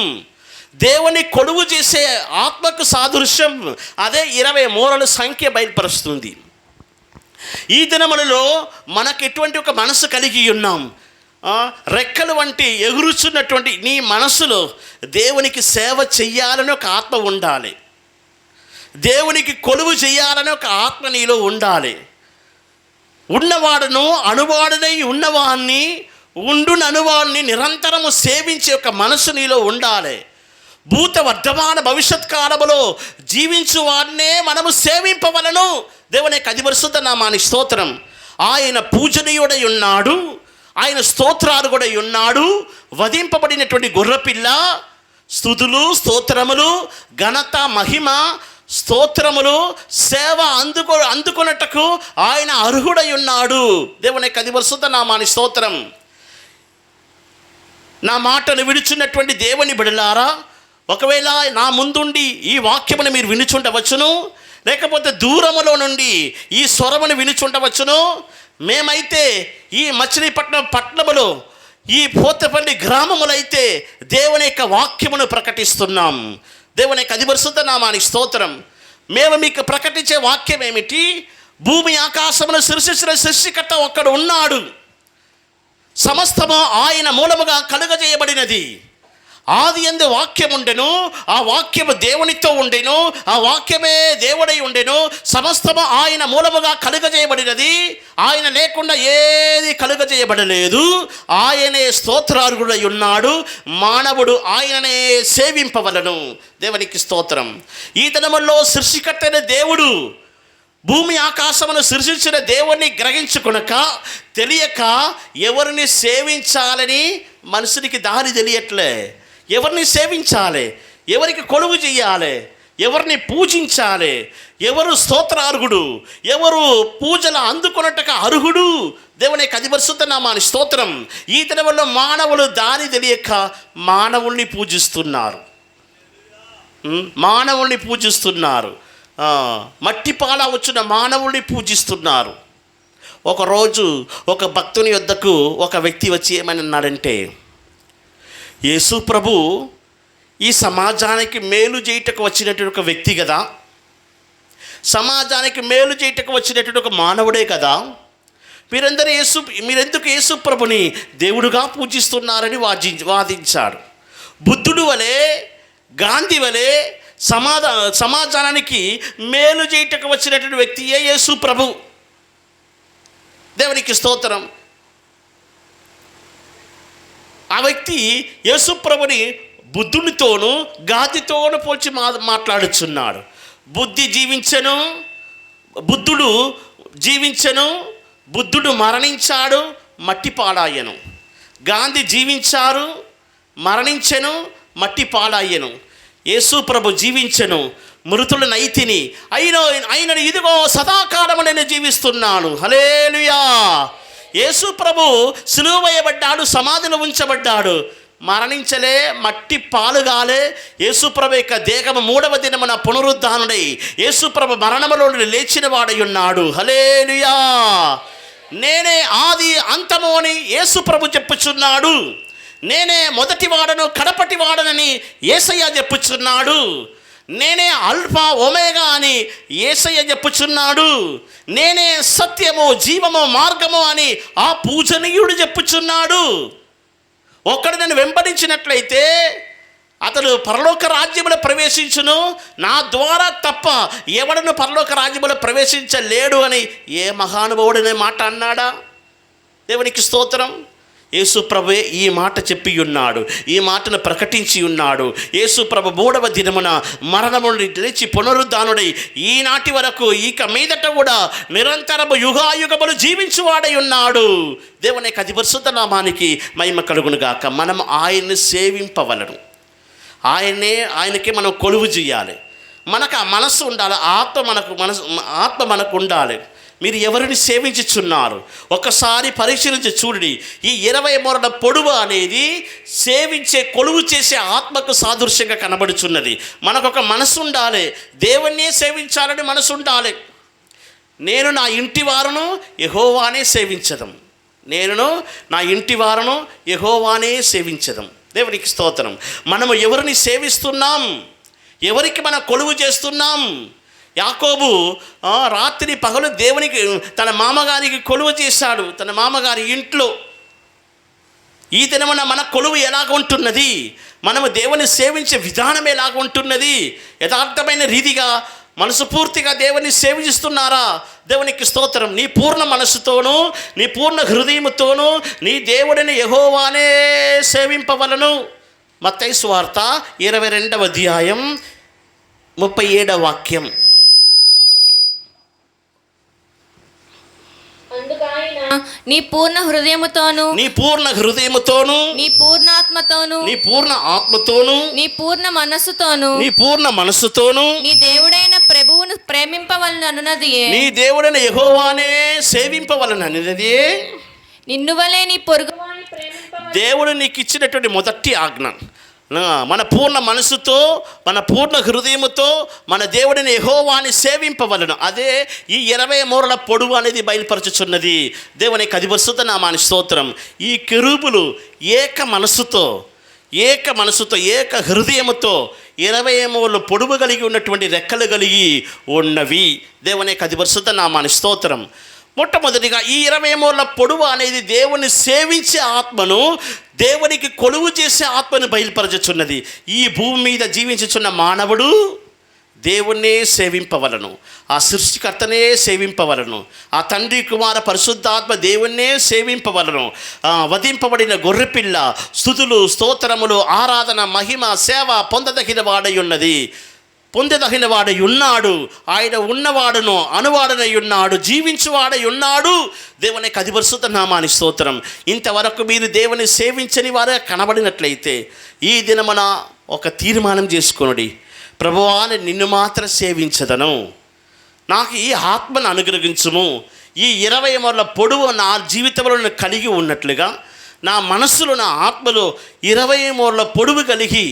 దేవుని కొలువు చేసే ఆత్మకు సాదృశ్యం. అదే 20 మూరల సంఖ్య బయలుపరుస్తుంది. ఈ దినములలో మనకు ఎటువంటి ఒక మనసు కలిగి ఉన్నాం? రెక్కలు వంటి ఎగురుచున్నటువంటి నీ మనసులో దేవునికి సేవ చెయ్యాలని ఒక ఆత్మ ఉండాలి, దేవునికి కొలువు చేయాలని ఒక ఆత్మ నీలో ఉండాలి. ఉన్నవాడును అనువాడునై ఉన్నవాడిని ఉండును అనువాడిని నిరంతరము సేవించే ఒక మనసు నీలో ఉండాలి. భూత వర్ధమాన భవిష్యత్ కాలములో జీవించు వాడినే మనము సేవింపవలను. దేవుని యొక్క అతి పరిశుద్ధ నామానికి స్తోత్రం. ఆయన పూజనీయుడై ఉన్నాడు, ఆయన స్తోత్రార్హుడై ఉన్నాడు. వధింపబడినటువంటి గొర్రెపిల్ల స్తుతులు స్తోత్రములు ఘనత మహిమ స్తోత్రములు సేవ అందుకున్నట్టుకు ఆయన అర్హుడై ఉన్నాడు. దేవుని యొక్క అతి పరిశుద్ధ నామానికి స్తోత్రం. నా మాటను విడుచున్నటువంటి దేవుని బిడలారా, ఒకవేళ నా ముందుండి ఈ వాక్యమును మీరు వినుచుండవచ్చును, లేకపోతే దూరములో నుండి ఈ స్వరమును వినుచుండవచ్చును. మేమైతే ఈ మచిలీపట్నం పట్టణములో ఈ పోతపల్లి గ్రామములైతే దేవుని యొక్క వాక్యమును ప్రకటిస్తున్నాం. దేవుని యొక్క అతి పరిశుద్ధ నామానికి స్తోత్రం. మేము మీకు ప్రకటించే వాక్యం ఏమిటి? భూమి ఆకాశమును సృష్టించిన సృష్టికర్త ఒక్కడు ఉన్నాడు, సమస్తము ఆయన మూలముగా కలుగజేయబడినది. ఆది యందు వాక్యం ఉండెను, ఆ వాక్యము దేవునితో ఉండెను, ఆ వాక్యమే దేవుడై ఉండెను. సమస్తము ఆయన మూలముగా కలుగజేయబడినది, ఆయన లేకుండా ఏది కలుగజేయబడలేదు. ఆయనే స్తోత్రార్హుడై ఉన్నాడు, మానవుడు ఆయననే సేవింపవలను. దేవునికి స్తోత్రం. ఈ దినముల్లో సృష్టికర్త అయిన దేవుడు భూమి ఆకాశమును సృష్టించిన దేవుణ్ణి గ్రహించుకొనక తెలియక ఎవరిని సేవించాలని మనుషునికి దారి తెలియట్లే. ఎవరిని సేవించాలి, ఎవరికి కొలువు చేయాలి, ఎవరిని పూజించాలి, ఎవరు స్తోత్రార్హుడు, ఎవరు పూజలు అందుకున్నట్టుగా అర్హుడు. దేవుని యొక్క అతి పరిశుద్ధ నామానికి స్తోత్రం. ఈ దినములో మానవులు దారి తెలియక మానవుల్ని పూజిస్తున్నారు, మట్టిపాల వచ్చిన మానవుల్ని పూజిస్తున్నారు. ఒకరోజు ఒక భక్తుని యొద్దకు ఒక వ్యక్తి వచ్చి ఏమని అన్నాడంటే, యేసు ప్రభు ఈ సమాజానికి మేలు చేయుటకు వచ్చినటువంటి ఒక వ్యక్తి కదా, సమాజానికి మేలు చేయుటకు వచ్చినటువంటి ఒక మానవుడే కదా, మీరెందుకు యేసు ప్రభుని దేవుడుగా పూజిస్తున్నారని వాదించాడు. బుద్ధుడు వలె, గాంధీ వలె సమాజానికి మేలు చేయటకు వచ్చినటువంటి వ్యక్తియే యేసు ప్రభు. దేవునికి స్తోత్రం. ఆ వ్యక్తి యేసు ప్రభుని బుద్ధునితోనూ గాంధీతోనూ పోల్చి మాట్లాడుచున్నాడు. బుద్ధుడు జీవించెను, బుద్ధుడు మరణించాడు, మట్టి పాలాయెను. గాంధీ జీవించారు, మరణించెను, మట్టి పాలాయెను. యేసు ప్రభు జీవించెను, మృతుల నైతిని అయిన ఇదిగో సదాకాలము నేను జీవిస్తున్నాను. హల్లెలూయా. యేసు ప్రభు సిలువ వేయబడ్డాడు, సమాధిలో ఉంచబడ్డాడు, మరణించలే, మట్టి పాలుగాలే. యేసుప్రభు యొక్క దేహము 3వ దినమున పునరుద్ధానుడై యేసుప్రభు మరణములో లేచిన వాడై ఉన్నాడు. హల్లెలూయా. నేనే ఆది అంతము అని యేసుప్రభు చెప్పుచున్నాడు. నేనే మొదటి వాడను కడపటి వాడనని యేసయ్య చెప్పుచున్నాడు. నేనే అల్ఫా ఒమేగా అని యేసయ్య చెప్పుచున్నాడు. నేనే సత్యము, జీవము, మార్గము అని ఆ పూజనీయుడు చెప్పుచున్నాడు. ఒకడు నన్ను వెంబడించినట్లయితే అతడు పరలోక రాజ్యములో ప్రవేశించును, నా ద్వారా తప్ప ఎవడను పరలోక రాజ్యములో ప్రవేశించలేడు అని ఏ మహానుభావుడనే మాట అన్నాడా? దేవునికి స్తోత్రం. యేసు ప్రభువే ఈ మాట చెప్పి ఉన్నాడు, ఈ మాటను ప్రకటించి ఉన్నాడు. యేసు ప్రభు 3వ దినమున మరణము నుండి లేచి పునరుద్ధానుడై ఈనాటి వరకు ఇక మీదట కూడా నిరంతరము యుగాయుగములు జీవించువాడై ఉన్నాడు. దేవుని యొక్క అతి పరిశుద్ధ నామానికి మహిమ కలుగును గాక. మనం ఆయన్ని సేవింపవలను, ఆయనకి మనం కొలువు చేయాలి. మనకు ఆ మనస్సు ఉండాలి, ఆత్మ మనకు ఉండాలి. మీరు ఎవరిని సేవించుచున్నారు ఒకసారి పరిశీలించి చూడండి. ఈ 20 మూరల పొడవు అనేది సేవించే, కొలువు చేసే ఆత్మకు సాదృశ్యంగా కనబడుచున్నది. మనకు ఒక మనసు ఉండాలి, దేవుణ్ణే సేవించాలని మనసు ఉండాలి. నేను నా ఇంటి వారును యెహోవానే సేవించదం. దేవునికి స్తోత్రం. మనము ఎవరిని సేవిస్తున్నాం, ఎవరికి మనం కొలువు చేస్తున్నాం? యాకోబు రాత్రి పగలు దేవునికి, తన మామగారికి కొలువు చేశాడు, తన మామగారి ఇంట్లో. ఈ దినమున మన కొలువు ఎలాగ ఉంటున్నది, మనము దేవుని సేవించే విధానం ఎలాగ ఉంటున్నది? యథార్థమైన రీతిగా మనసుపూర్తిగా దేవుని సేవిస్తున్నారా? దేవునికి స్తోత్రం. నీ పూర్ణ మనసుతోనూ, నీ పూర్ణ హృదయముతోనూ నీ దేవుడిని యెహోవానే సేవింపవలను. మత్తయి సువార్త 22వ అధ్యాయం 37వ వాక్యం. నీ పూర్ణ హృదయముతోను, నీ పూర్ణ హృదయముతోను, నీ పూర్ణ ఆత్మతోను, నీ పూర్ణ ఆత్మతోను, నీ పూర్ణ మనస్సుతోను, నీ పూర్ణ మనస్సుతోను నీ దేవుడైన ప్రభువును ప్రేమింపవలన అన్నదియే. నీ దేవుడైన యెహోవానే సేవింపవలన అన్నది నిన్ను వలె నీ పొరుగువాని ప్రేమింపవలెను. దేవుడు నీకు ఇచ్చినటువంటి మొదటి ఆజ్ఞ. మన పూర్ణ మనసుతో, మన పూర్ణ హృదయముతో మన దేవుడిని యెహోవాని సేవింపవలను. అదే ఈ 20 మూరల పొడవు అనేది బయలుపరచుచున్నది. దేవునికి అతి పరిశుద్ధ నామానికి స్తోత్రం. ఈ కెరూబులు ఏక మనసుతో, ఏక హృదయముతో 20 మూరల పొడవు కలిగి ఉన్నటువంటి రెక్కలు కలిగి ఉన్నవి. దేవునికి అతి పరిశుద్ధ నామానికి స్తోత్రం. మొట్టమొదటిగా ఈ 20 మూరల పొడవు అనేది దేవుని సేవించే ఆత్మను, దేవునికి కొలువు చేసే ఆత్మను బయలుపరచుచున్నది. ఈ భూమి మీద జీవించుచున్న మానవుడు దేవుణ్ణే సేవింపవలను, ఆ సృష్టికర్తనే సేవింపవలను, ఆ తండ్రి కుమార పరిశుద్ధాత్మ దేవుణ్ణే సేవింపవలను. వధింపబడిన గొర్రెపిల్ల స్తుతులు, స్తోత్రములు, ఆరాధన, మహిమ, సేవ పొందదగిన వాడై ఉన్నాడు. ఆయన ఉన్నవాడును, అనువాడనై ఉన్నాడు, జీవించువాడై ఉన్నాడు. దేవునికి అతి పరిశుద్ధ నామానికి స్తోత్రం. ఇంతవరకు మీరు దేవుని సేవించని వారే కనబడినట్లయితే ఈ దినమున ఒక తీర్మానం చేసుకొనుడి. ప్రభువా, నిన్ను మాత్రం సేవించదను, నాకు ఈ ఆత్మను అనుగ్రహించుము. ఈ 20 మూరల పొడవు నా జీవితంలో కలిగి ఉన్నట్లుగా నా మనస్సులో, నా ఆత్మలో 20 మూరల పొడవు కలిగి,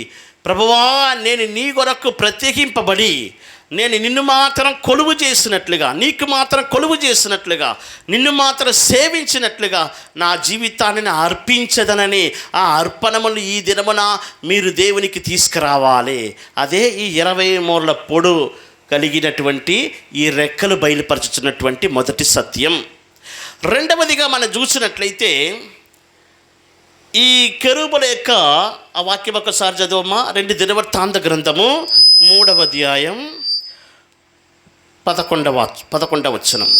ప్రభువా, నేను నీ కొరకు ప్రత్యేకింపబడి నేను నిన్ను మాత్రం కొలువు చేసినట్లుగా, నీకు మాత్రం కొలువు చేసినట్లుగా, నిన్ను మాత్రం సేవించినట్లుగా నా జీవితాన్ని అర్పించదనని ఆ అర్పణములు ఈ దినమున మీరు దేవునికి తీసుకురావాలి. అదే ఈ 20 మూరల పొడవు కలిగినటువంటి ఈ రెక్కలు బయలుపరచుతున్నటువంటి మొదటి సత్యం. రెండవదిగా మనం చూసినట్లయితే ఈ కెరూబుల యొక్క ఆ వాక్యం ఒకసారి చదవమ్మా. 2 దినవృత్తాంత గ్రంథము 3వ అధ్యాయం 11వ వచనం.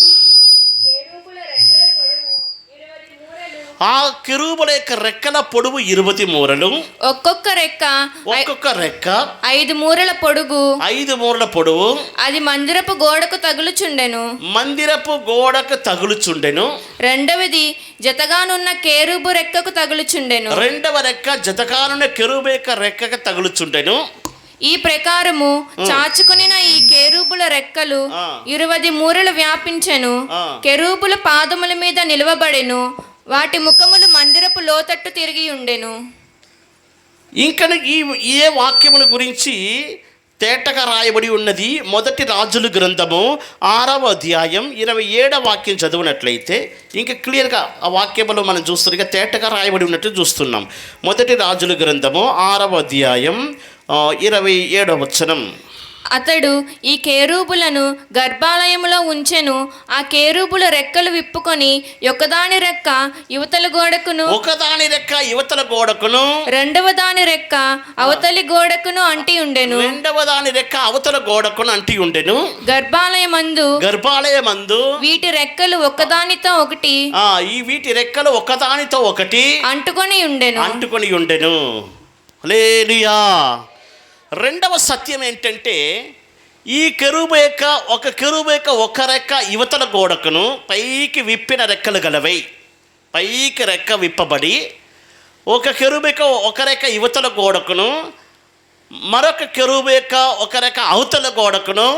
ఆ కెరూబుల యొక్క రెక్కల పొడవు 20 మూరలు, ఒక్కొక్క రెక్క 5 మూరల పొడుగు, 5 మూరల పొడవు. అది మందిరపు గోడకు తగులుచుండెను. రెండవది జతగానున్న కేరుబు రెక్కకు తగులుచుండెను. రెండవ రెక్క జతగానున్న కెరూబు యొక్క రెక్కకు తగులుచుండెను. ఈ ప్రకారము చాచుకునిన ఈ కెరూబుల రెక్కలు 20 మూరలు వ్యాపించెను. కెరూబుల పాదముల మీద నిలువబడెను. వాటి ముఖములు మందిరపు లోతట్టు తిరిగి ఉండెను. ఇంకా ఏ వాక్యముల గురించి తేటగా రాయబడి ఉన్నది? 1 రాజుల గ్రంథము 6వ అధ్యాయం 27వ వాక్యం చదివినట్లయితే ఇంకా క్లియర్గా ఆ వాక్యములో మనం చూస్తున్నగా తేటగా రాయబడి ఉన్నట్టు చూస్తున్నాం. 1 రాజుల గ్రంథము 6వ అధ్యాయం 27వ వచనం. అతడు ఈ కేరూబులను గర్భాలయములో ఉంచెను. ఆ కేరూబుల రెక్కలు విప్పుకొని ఒకదాని రెక్క యువతల గోడకును రెండవ దాని రెక్క అవతలి గోడకును అంటి ఉండెను. గర్భాలయమందు వీటి రెక్కలు ఒకదానితో ఒకటి అంటుకొని ఉండెను. హల్లెలూయా. రెండవ సత్యం ఏంటంటే ఈ కెరూబు యొక్క ఒక రెక్క యువతల గోడకును పైకి విప్పిన రెక్కలు గలవై, పైకి రెక్క విప్పబడి ఒక కెరూబు యొక్క ఒక రెక్క యువతల గోడకును మరొక కెరూబు యొక్క ఒక రెక్క అవతల గోడకును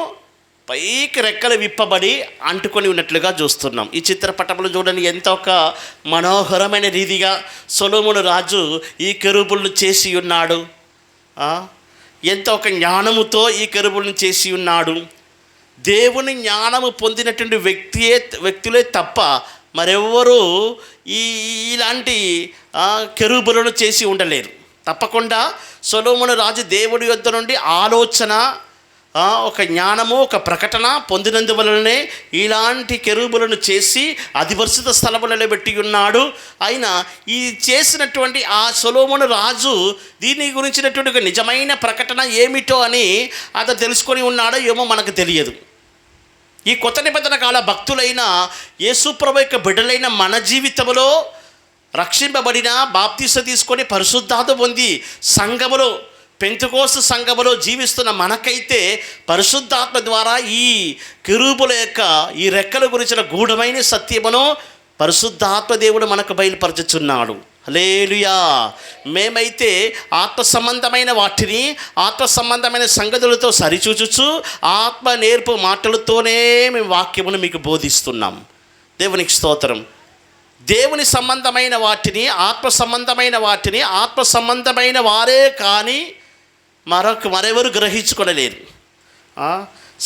పైకి రెక్కలు విప్పబడి అంటుకొని ఉన్నట్లుగా చూస్తున్నాం. ఈ చిత్రపటంలో చూడండి, ఎంత ఒక మనోహరమైన రీతిగా సొలొమోను రాజు ఈ కెరూబులను చేసి ఉన్నాడు. ఎంత ఒక జ్ఞానముతో ఈ కెరూబులను చేసి ఉన్నాడు. దేవుని జ్ఞానము పొందినటువంటి వ్యక్తులే తప్ప మరెవ్వరూ ఇలాంటి కెరూబులను చేసి ఉండలేరు. తప్పకుండా సొలొమోను రాజు దేవుడి యొద్ద నుండి ఆలోచన, ఒక జ్ఞానము, ఒక ప్రకటన పొందినందువలనే ఇలాంటి కెరూబులను చేసి అధిపరిశుద్ధ స్థలములలో పెట్టి ఉన్నాడు. అయినా ఈ చేసినటువంటి ఆ సొలొమోను రాజు దీని గురించినటువంటి ఒక నిజమైన ప్రకటన ఏమిటో అని అతను తెలుసుకొని ఉన్నాడో ఏమో మనకు తెలియదు. ఈ కొత్త నిబంధన కాల భక్తులైన యేసుప్రభు యొక్క బిడ్డలైన మన జీవితంలో రక్షింపబడిన, బాప్తిసం తీసుకొని పరిశుద్ధాత్మ పొంది సంఘములో, పెంతెకోస్తు సంఘములో జీవిస్తున్న మనకైతే పరిశుద్ధాత్మ ద్వారా ఈ కెరూబుల యొక్క ఈ రెక్కల గురించిన గూఢమైన సత్యమును పరిశుద్ధాత్మ దేవుడు మనకు బయలుపరచుచున్నాడు. హల్లెలూయా. మేమైతే ఆత్మ సంబంధమైన వాటిని, ఆత్మ సంబంధమైన సంగతులతో సరిచూచుచు ఆత్మ నేర్పు మాటలతోనే మేము వాక్యమును మీకు బోధిస్తున్నాం. దేవునికి స్తోత్రం. దేవుని సంబంధమైన వాటిని, ఆత్మ సంబంధమైన వాటిని ఆత్మ సంబంధమైన వారే కానీ మరెవరు గ్రహించుకొనలేరు.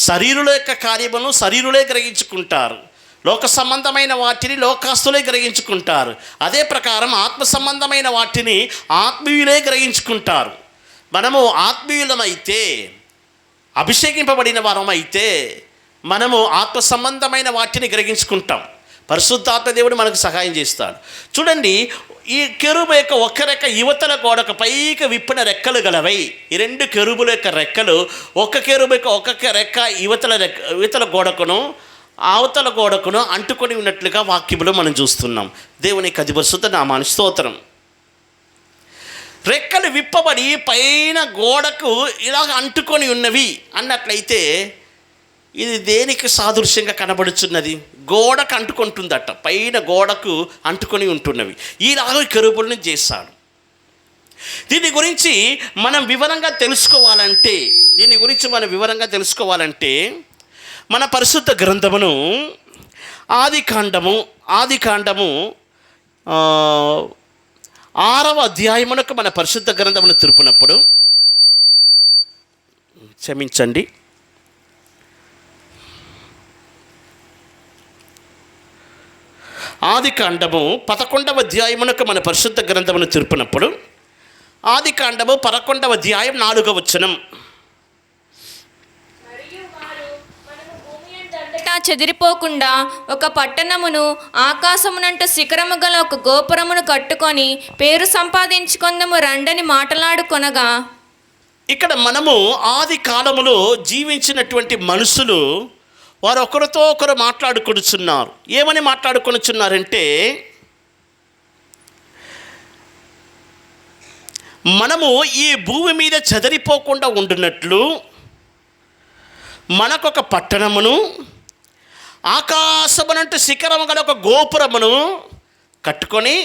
శరీరుల యొక్క కార్యములను శరీరులే గ్రహించుకుంటారు. లోక సంబంధమైన వాటిని లోకస్తులే గ్రహించుకుంటారు. అదే ప్రకారం ఆత్మ సంబంధమైన వాటిని ఆత్మీయులే గ్రహించుకుంటారు. మనము ఆత్మీయులమైతే, అభిషేకింపబడిన వారమైతే మనము ఆత్మ సంబంధమైన వాటిని గ్రహించుకుంటాం. పరిశుద్ధాత్మ దేవుడు మనకు సహాయం చేస్తాడు. చూడండి, ఈ కెరూబు యొక్క ఒక రెక్క యువతల గోడకు పైకి విప్పిన రెక్కలు గలవై. ఈ 2 కెరూబుల యొక్క రెక్కలు, ఒక కెరూబు యొక్క ఒక్కొక్క రెక్క యువతల గోడకును అవతల గోడకును అంటుకొని ఉన్నట్లుగా వాక్యములో మనం చూస్తున్నాం. దేవునికి పరిశుద్ధ నామానికి స్తోత్రం. రెక్కలు విప్పబడి పైన గోడకు ఇలాగ అంటుకొని ఉన్నవి అన్నట్లయితే ఇది దేనికి సాదృశ్యంగా కనబడుచున్నది? గోడకు అంటుకుంటుందట, పైన గోడకు అంటుకొని ఉంటున్నవి. ఈలాగ కెరూబులను చేశాడు. దీని గురించి మనం వివరంగా తెలుసుకోవాలంటే మన పరిశుద్ధ గ్రంథమును ఆదికాండము 6వ అధ్యాయమునకు మన పరిశుద్ధ గ్రంథమును తిరుపునప్పుడు, క్షమించండి, ఆదికాండము 11వ అధ్యాయమునకు మన పరిశుద్ధ గ్రంథమును తిరుపునప్పుడు, ఆదికాండము 11వ అధ్యాయం 4వ వచనం. చెదిరిపోకుండా ఒక పట్టణమును ఆకాశమునంట శిఖరము గల ఒక గోపురమును కట్టుకొని పేరు సంపాదించుకొందము రండని మాటలాడుకొనగా, ఇక్కడ మనము ఆది కాలములో జీవించినటువంటి మనుషులు వారు ఒకరితో ఒకరు మాట్లాడుకొనుచున్నారు. ఏమని మాట్లాడుకొనుచున్నారంటే, మనము ఈ భూమి మీద చెదరిపోకుండా ఉండునట్లు మనకొక పట్టణమును ఆకాశమునంటే శిఖరము గల ఒక గోపురమును కట్టుకొని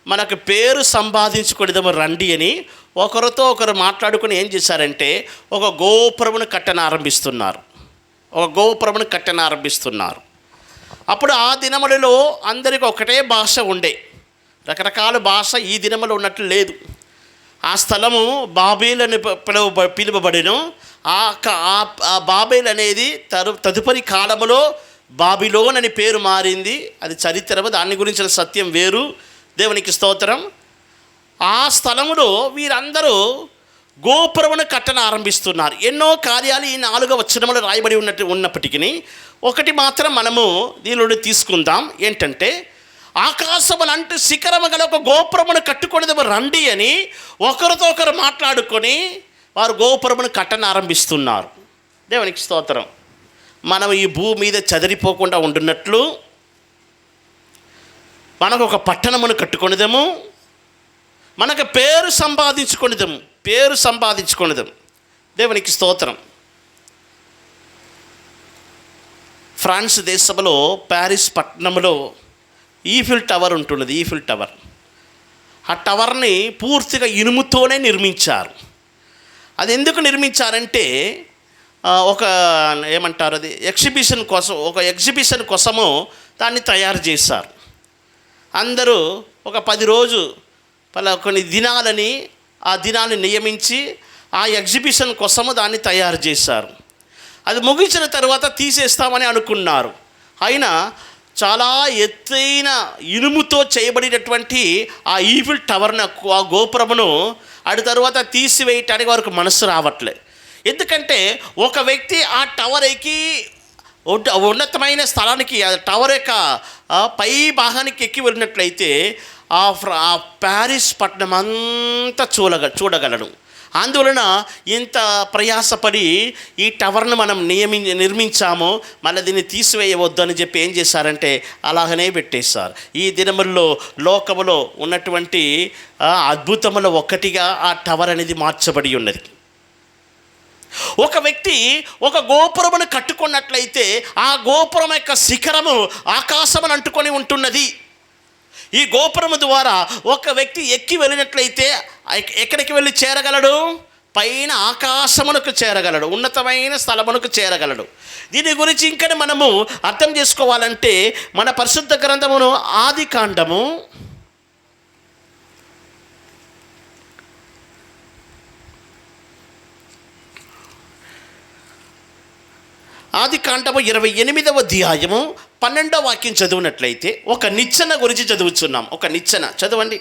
మనకు పేరు సంపాదించుకొనిదము రండి అని ఒకరితో ఒకరు మాట్లాడుకొని ఏం చేశారంటే ఒక గోపురమును ఆరంభిస్తున్నారు. అప్పుడు ఆ దినములలో అందరికీ ఒకటే భాష ఉండే, రకరకాల భాష ఈ దినములో ఉన్నట్లు లేదు. ఆ స్థలము బాబేల్ అని పిలువబడిను. ఆ బాబేల్ అనేది తదుపరి కాలములో బాబిలోన్ అని పేరు మారింది. అది చరిత్రము, దాని గురించిన సత్యం వేరు. దేవునికి స్తోత్రం. ఆ స్థలములో వీరందరూ గోపురమును ఆరంభిస్తున్నారు. ఎన్నో కార్యాలు ఈ 4వ వచనములో రాయబడి ఉన్నప్పటికీ ఒకటి మాత్రం మనము దీనిలో తీసుకుందాం. ఏంటంటే, ఆకాశములంటే శిఖరము గల ఒక గోపురమును కట్టుకొనిదము రండి అని ఒకరితో ఒకరు మాట్లాడుకొని వారు గోపురమును ఆరంభిస్తున్నారు. దేవునికి స్తోత్రం. మనం ఈ భూమి మీద చెదిరిపోకుండా ఉండున్నట్లు మనకు ఒక పట్టణమును కట్టుకొనిదము, మనకు పేరు సంపాదించుకొనిదము. దేవునికి స్తోత్రం. ఫ్రాన్స్ దేశంలో ప్యారిస్ పట్టణంలో ఈఫిల్ టవర్ ఉంటున్నది. ఆ టవర్ని పూర్తిగా ఇనుముతోనే నిర్మించారు. అది ఎందుకు నిర్మించారంటే ఒక ఏమంటారు, అది ఎగ్జిబిషన్ కోసము దాన్ని తయారు చేశారు. అందరూ ఒక 10 రోజు కొన్ని దినాలని ఆ దినాన్ని నియమించి ఆ ఎగ్జిబిషన్ కోసము దాన్ని తయారు చేశారు. అది ముగించిన తర్వాత తీసేస్తామని అనుకున్నారు. అయినా చాలా ఎత్తైన ఇనుముతో చేయబడినటువంటి ఆ ఈఫిల్ టవర్ను, ఆ గోపురమును అటు తర్వాత తీసివేయటానికి వారికి మనసు రావట్లే. ఎందుకంటే ఒక వ్యక్తి ఆ టవర్ ఎక్కి ఉన్నతమైన స్థలానికి, ఆ టవర్ యొక్క పై భాగానికి ఎక్కి వెళ్ళినట్లయితే ఆ ప్యారిస్ పట్టణం అంతా చూడగలడు. అందువలన ఇంత ప్రయాసపడి ఈ టవర్ను మనం నిర్మించాము, మళ్ళీ దీన్ని తీసివేయవద్దు అని చెప్పి ఏం చేశారంటే అలాగనే పెట్టేశారు. ఈ దినముల్లో లోకములో ఉన్నటువంటి అద్భుతములో ఒకటిగా ఆ టవర్ అనేది మార్చబడి ఉన్నది. ఒక వ్యక్తి ఒక గోపురమును కట్టుకున్నట్లయితే ఆ గోపురం యొక్క శిఖరము ఆకాశమును అంటుకొని ఉంటున్నది. ఈ గోపురము ద్వారా ఒక వ్యక్తి ఎక్కి వెళ్ళినట్లయితే ఎక్కడికి వెళ్ళి చేరగలడు? పైన ఆకాశమునకు చేరగలడు, ఉన్నతమైన స్థలమునకు చేరగలడు. దీని గురించి ఇంకా మనము అర్థం చేసుకోవాలంటే మన పరిశుద్ధ గ్రంథమును ఆదికాండము 28వ అధ్యాయము 12వ వాక్యం చదివినట్లయితే ఒక నిచ్చెన గురించి చదువుతున్నాం. ఒక నిచ్చెన చదవండి.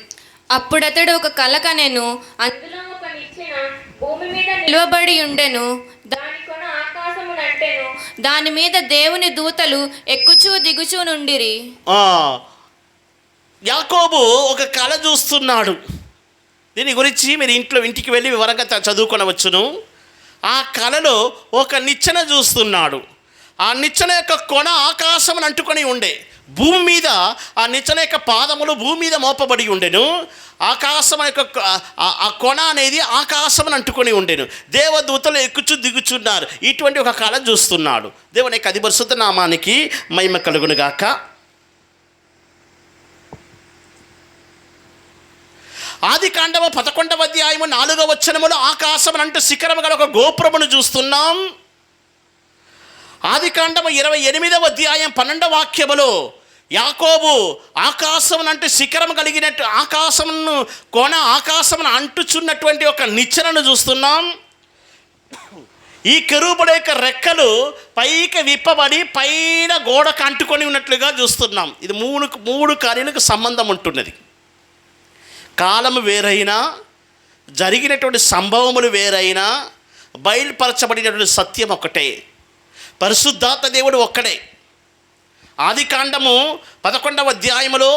అప్పుడతడు ఒక కల కనెను, అందులో ఒక నిచ్చెన భూమి మీద నిలువబడి ఉండెను, దాని కొన ఆకాశమునంటెను, దాని మీద దేవుని దూతలు ఎక్కుచూ దిగుచూ నుండిరి. యాకోబు ఒక కల చూస్తున్నాడు. దీని గురించి మీరు ఇంటికి వెళ్ళి వివరంగా చదువుకొనవచ్చును. ఆ కలలో ఒక నిచ్చెన చూస్తున్నాడు. ఆ నిచ్చెన యొక్క కొన ఆకాశం అంటుకొని ఉండే, భూమి మీద ఆ నిచ్చెన యొక్క పాదములు భూమి మీద మోపబడి ఉండెను. ఆకాశం యొక్క ఆ కొన అనేది ఆకాశం అంటుకొని ఉండెను. దేవదూతలు ఎక్కుచు దిగుచున్నారు. ఇటువంటి ఒక కళ చూస్తున్నాడు. దేవుని యొక్క అతి పరిశుద్ధ నామానికి మహిమ కలుగును గాక. ఆదికాండము 11వ అధ్యాయము 4వ వచనములో ఆకాశం అంటే శిఖరము గల ఒక గోపురమును చూస్తున్నాం. ఆదికాండము 28వ అధ్యాయం 12వ వాక్యములో యాకోబు ఆకాశం అంటే శిఖరం కలిగినట్టు ఆకాశమును కోన ఆకాశమును అంటుచున్నటువంటి ఒక నిచ్చెనను చూస్తున్నాం. ఈ కెరూబుల యొక్క రెక్కలు పైకి విప్పబడి పైన గోడకు అంటుకొని ఉన్నట్లుగా చూస్తున్నాం. ఇది మూడు కార్యాలకు సంబంధం ఉంటున్నది. కాలము వేరైనా, జరిగినటువంటి సంభవములు వేరైనా, బయలుపరచబడినటువంటి సత్యం ఒకటే. పరిశుద్ధాత్మ దేవుడు ఒక్కడే. ఆదికాండము 11వ అధ్యాయములో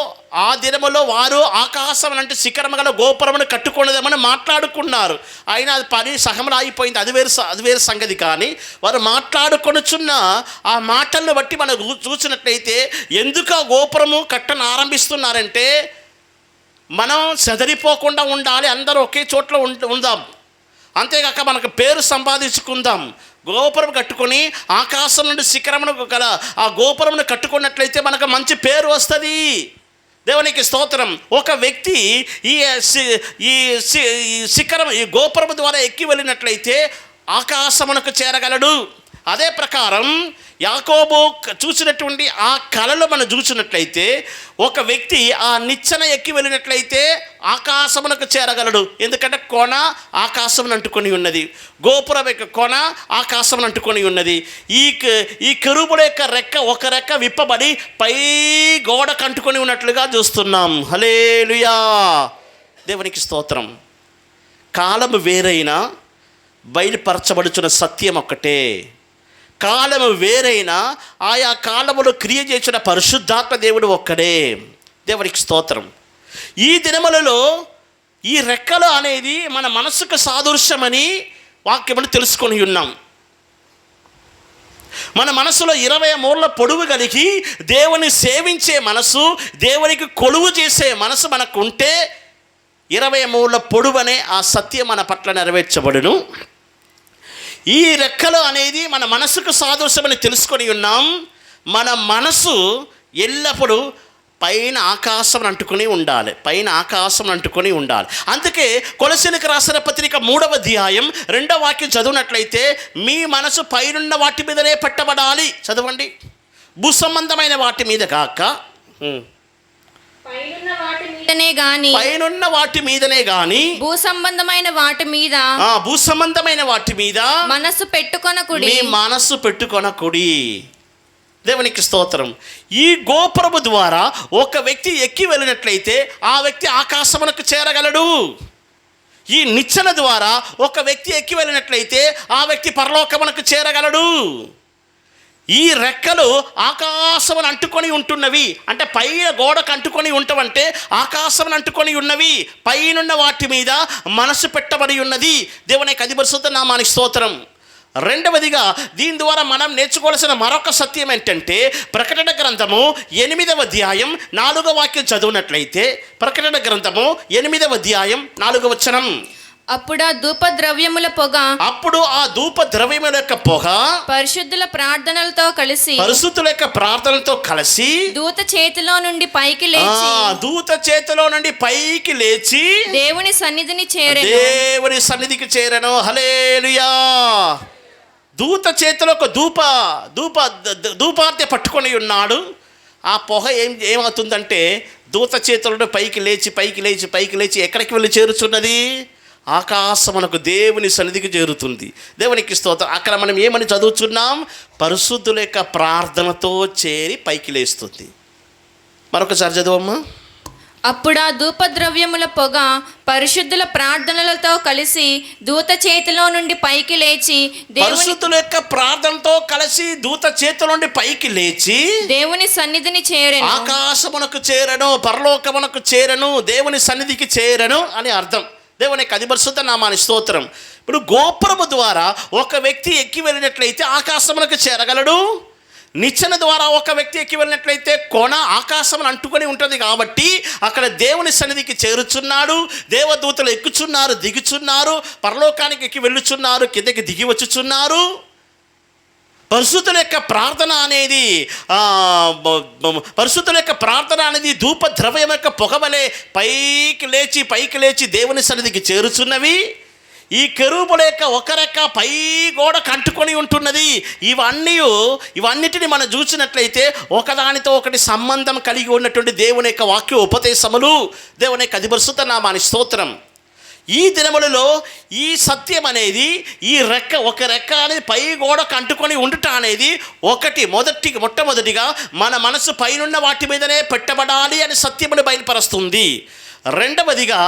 ఆ దినములో వారు ఆకాశం అంటే శిఖరము గల గోపురమును కట్టుకున్నదేమని మాట్లాడుకున్నారు. అయినా అది పని సగంలో అయిపోయింది. అది వేరు సంగతి. కానీ వారు మాట్లాడుకొనుచున్న ఆ మాటలను బట్టి మనం చూసినట్లయితే ఎందుకు ఆ గోపురము కట్టను ఆరంభిస్తున్నారంటే మనం చెదరిపోకుండా ఉండాలి, అందరూ ఒకే చోట్ల ఉందాం, అంతేగాక మనకు పేరు సంపాదించుకుందాం. గోపురం కట్టుకొని ఆకాశం నుండి శిఖరమును గల ఆ గోపురమును కట్టుకున్నట్లయితే మనకు మంచి పేరు వస్తుంది. దేవునికి స్తోత్రం. ఒక వ్యక్తి ఈ శిఖరం ఈ గోపురం ద్వారా ఎక్కి వెళ్ళినట్లయితే ఆకాశమునకు చేరగలడు. అదే ప్రకారం యాకోబు చూసినటువంటి ఆ కళలో మనం చూసినట్లయితే ఒక వ్యక్తి ఆ నిచ్చెన ఎక్కి వెళ్ళినట్లయితే ఆకాశమునకు చేరగలడు. ఎందుకంటే కొన ఆకాశమును అంటుకొని ఉన్నది, గోపురం యొక్క కొన ఆకాశమును అంటుకొని ఉన్నది. ఈ కెరూబుల యొక్క ఒక రెక్క విప్పబడి పై గోడకు అంటుకొని ఉన్నట్లుగా చూస్తున్నాం. హల్లెలూయా, దేవునికి స్తోత్రం. కాలము వేరైనా బయలుపరచబడుచున్న సత్యం ఒక్కటే. కాలము వేరైనా ఆయా కాలములో క్రియ చేసిన పరిశుద్ధాత్మ దేవుడు ఒక్కడే. దేవునికి స్తోత్రం. ఈ దినములలో ఈ రెక్కలు అనేది మన మనసుకు సాదృశ్యమని వాక్యమును తెలుసుకొని ఉన్నాం. మన మనసులో 20 మూరల పొడవు కలిగి దేవుని సేవించే మనసు, దేవునికి కొలువు చేసే మనసు మనకు ఉంటే 20 మూరల పొడవు అనే ఆ సత్యం మన పట్ల నెరవేర్చబడును. ఈ రెక్కలు అనేది మన మనసుకు సాదృశ్యమని తెలుసుకొని ఉన్నాం. మన మనసు ఎల్లప్పుడూ పైన ఆకాశం అంటుకొని ఉండాలి, పైన ఆకాశం అంటుకొని ఉండాలి. అందుకే కొలసీలకు రాసిన పత్రిక 3వ అధ్యాయం 2వ వాక్యం చదివినట్లయితే మీ మనసు పైనున్న వాటి మీదనే పెట్టబడాలి. చదవండి. భూసంబంధమైన వాటి మీద కాక పైనున్న వాటి మీదనే గాని భూ సంబంధమైన వాటి మీద మనసు పెట్టుకొనకుడి. మీ మనసు పెట్టుకొనకుడి. దేవునికి స్తోత్రం. ఈ గోపురము ద్వారా ఒక వ్యక్తి ఎక్కి వెళ్ళినట్లయితే ఆ వ్యక్తి ఆకాశమునకు చేరగలడు. ఈ నిచ్చెన ద్వారా ఒక వ్యక్తి ఎక్కి వెళ్ళినట్లయితే ఆ వ్యక్తి పరలోకమునకు చేరగలడు. ఈ రెక్కలు ఆకాశమును అంటుకొని ఉంటున్నవి అంటే పైన గోడకు అంటుకొని ఉంటామంటే ఆకాశమును అంటుకొని ఉన్నవి, పైనున్న వాటి మీద మనసు పెట్టబడి ఉన్నది. దేవునికి అధిపరిశుద్ధ నామానికి స్తోత్రం. రెండవదిగా దీని ద్వారా మనం నేర్చుకోవాల్సిన మరొక సత్యం ఏంటంటే ప్రకటన గ్రంథము 8వ అధ్యాయం 4వ వాక్యం చదివినట్లయితే ప్రకటన గ్రంథము 8వ అధ్యాయం 4వ వచనం. అప్పుడు ఆ ధూప ద్రవ్యముల యొక్క పొగ పరిశుద్ధుల ప్రార్థనలతో కలిసి దూత చేతిలో నుండి పైకి లేచి దేవుని సన్నిధికి చేరెను. హల్లెలూయా. దూత చేతిలో ఒక ధూపార్తె పట్టుకొని ఉన్నాడు. ఆ పొగ ఏమవుతుందంటే దూత చేతులను పైకి లేచి ఎక్కడికి వెళ్ళి చేరుచున్నది? ఆకాశమునకు, దేవుని సన్నిధికి చేరుతుంది. దేవునికి స్తోత్రం. అక్కడ మనం ఏమని చదువుతున్నాం? పరిశుద్ధుల యొక్క ప్రార్థనతో చేరి పైకి లేస్తుంది. మరొకసారి చదువమ్మా. అప్పుడు ఆ ధూప ద్రవ్యముల పొగ పరిశుద్ధుల ప్రార్థనలతో కలిసి దూత చేతిలో నుండి పైకి లేచి పరిశుద్ధుల యొక్క ప్రార్థనతో కలిసి దూత చేతిలో నుండి పైకి లేచి దేవుని సన్నిధిని చేరెను. ఆకాశమునకు చేరను, పరలోకమునకు చేరను, దేవుని సన్నిధికి చేరను అని అర్థం. దేవునికి అధిపరిశుద్ధ నామానికి స్తోత్రం. ఇప్పుడు గోపురము ద్వారా ఒక వ్యక్తి ఎక్కి వెళ్ళినట్లయితే ఆకాశమునకు చేరగలడు. నిచ్చెన ద్వారా ఒక వ్యక్తి ఎక్కి వెళ్ళినట్లయితే కొన ఆకాశం అంటుకొని ఉంటుంది. కాబట్టి అక్కడ దేవుని సన్నిధికి చేరుచున్నాడు. దేవదూతలు ఎక్కుచున్నారు, దిగుచున్నారు, పరలోకానికి ఎక్కి వెళ్ళుచున్నారు, కిందకి దిగి వచ్చుచున్నారు. పరిశుద్ధుల యొక్క ప్రార్థన అనేది ధూప ద్రవ్యం యొక్క పొగవలే పైకి లేచి దేవుని సన్నిధికి చేరుచున్నవి. ఈ కెరూబుల యొక్క ఒక రెక్క పై గోడ కంటుకొని ఉంటున్నది. ఇవన్నిటిని మనం చూసినట్లయితే ఒకదానితో ఒకటి సంబంధం కలిగి ఉన్నటువంటి దేవుని యొక్క వాక్య ఉపదేశములు. దేవుని యొక్క అధిపరిశుద్ధ నామానికి స్తోత్రం. ఈ దినములలో ఈ సత్యం అనేది ఒక రెక్క అనేది పై గోడకు అంటుకొని ఉండుట అనేది మొట్టమొదటిగా మన మనసు పైనున్న వాటి మీదనే పెట్టబడాలి అని సత్యమును బయలుపరుస్తుంది. రెండవదిగా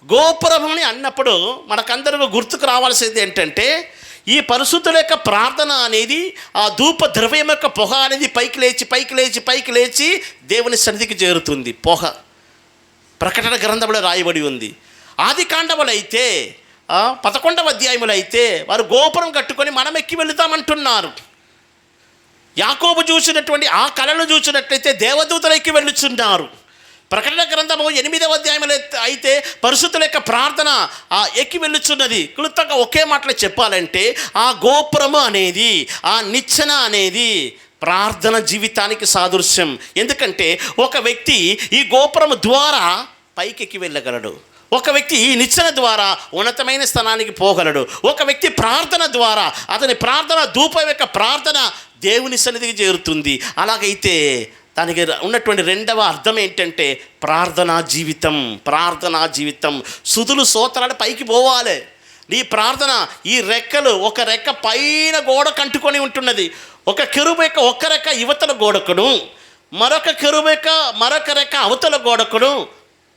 గోపురముని అన్నప్పుడు మనకందరూ గుర్తుకు రావాల్సింది ఏంటంటే ఈ పరిశుద్ధుల యొక్క ప్రార్థన అనేది, ఆ ధూప ద్రవ్యం యొక్క పొగ అనేది పైకి లేచి దేవుని సన్నిధికి చేరుతుంది. పొగ ప్రకటన గ్రంథంలో రాయబడి ఉంది. ఆది కాండములు అయితే 11వ అధ్యాయములు అయితే వారు గోపురం కట్టుకొని మనం ఎక్కి వెళుతామంటున్నారు. యాకోబు చూసినటువంటి ఆ కళను చూసినట్లయితే దేవదూతలు ఎక్కి వెళ్ళుచున్నారు. ప్రకటన గ్రంథము 8వ అధ్యాయములు అయితే పరిశుద్ధుల యొక్క ప్రార్థన ఎక్కి వెళ్ళుచున్నది. క్లుప్తంగా ఒకే మాటలో చెప్పాలంటే ఆ గోపురము అనేది, ఆ నిచ్చెన అనేది ప్రార్థన జీవితానికి సాదృశ్యం. ఎందుకంటే ఒక వ్యక్తి ఈ గోపురము ద్వారా పైకెక్కి వెళ్ళగలడు, ఒక వ్యక్తి ఈ నిచ్చెన ద్వారా ఉన్నతమైన స్థానానికి పోగలడు, ఒక వ్యక్తి ప్రార్థన ద్వారా అతని ప్రార్థన ధూపం యొక్క ప్రార్థన దేవుని సన్నిధికి చేరుతుంది. అలాగైతే దానికి ఉన్నటువంటి రెండవ అర్థం ఏంటంటే ప్రార్థనా జీవితం. సుధులు స్తోత్రాలు పైకి పోవాలి. నీ ప్రార్థన ఈ రెక్కలు, ఒక రెక్క పైన గోడ కంటుకొని ఉంటున్నది, ఒక కెరూబు యొక్క ఒక్క రెక్క యువతల గోడకును, మరొక కెరూబు యొక్క మరొక రెక్క అవతల గోడకును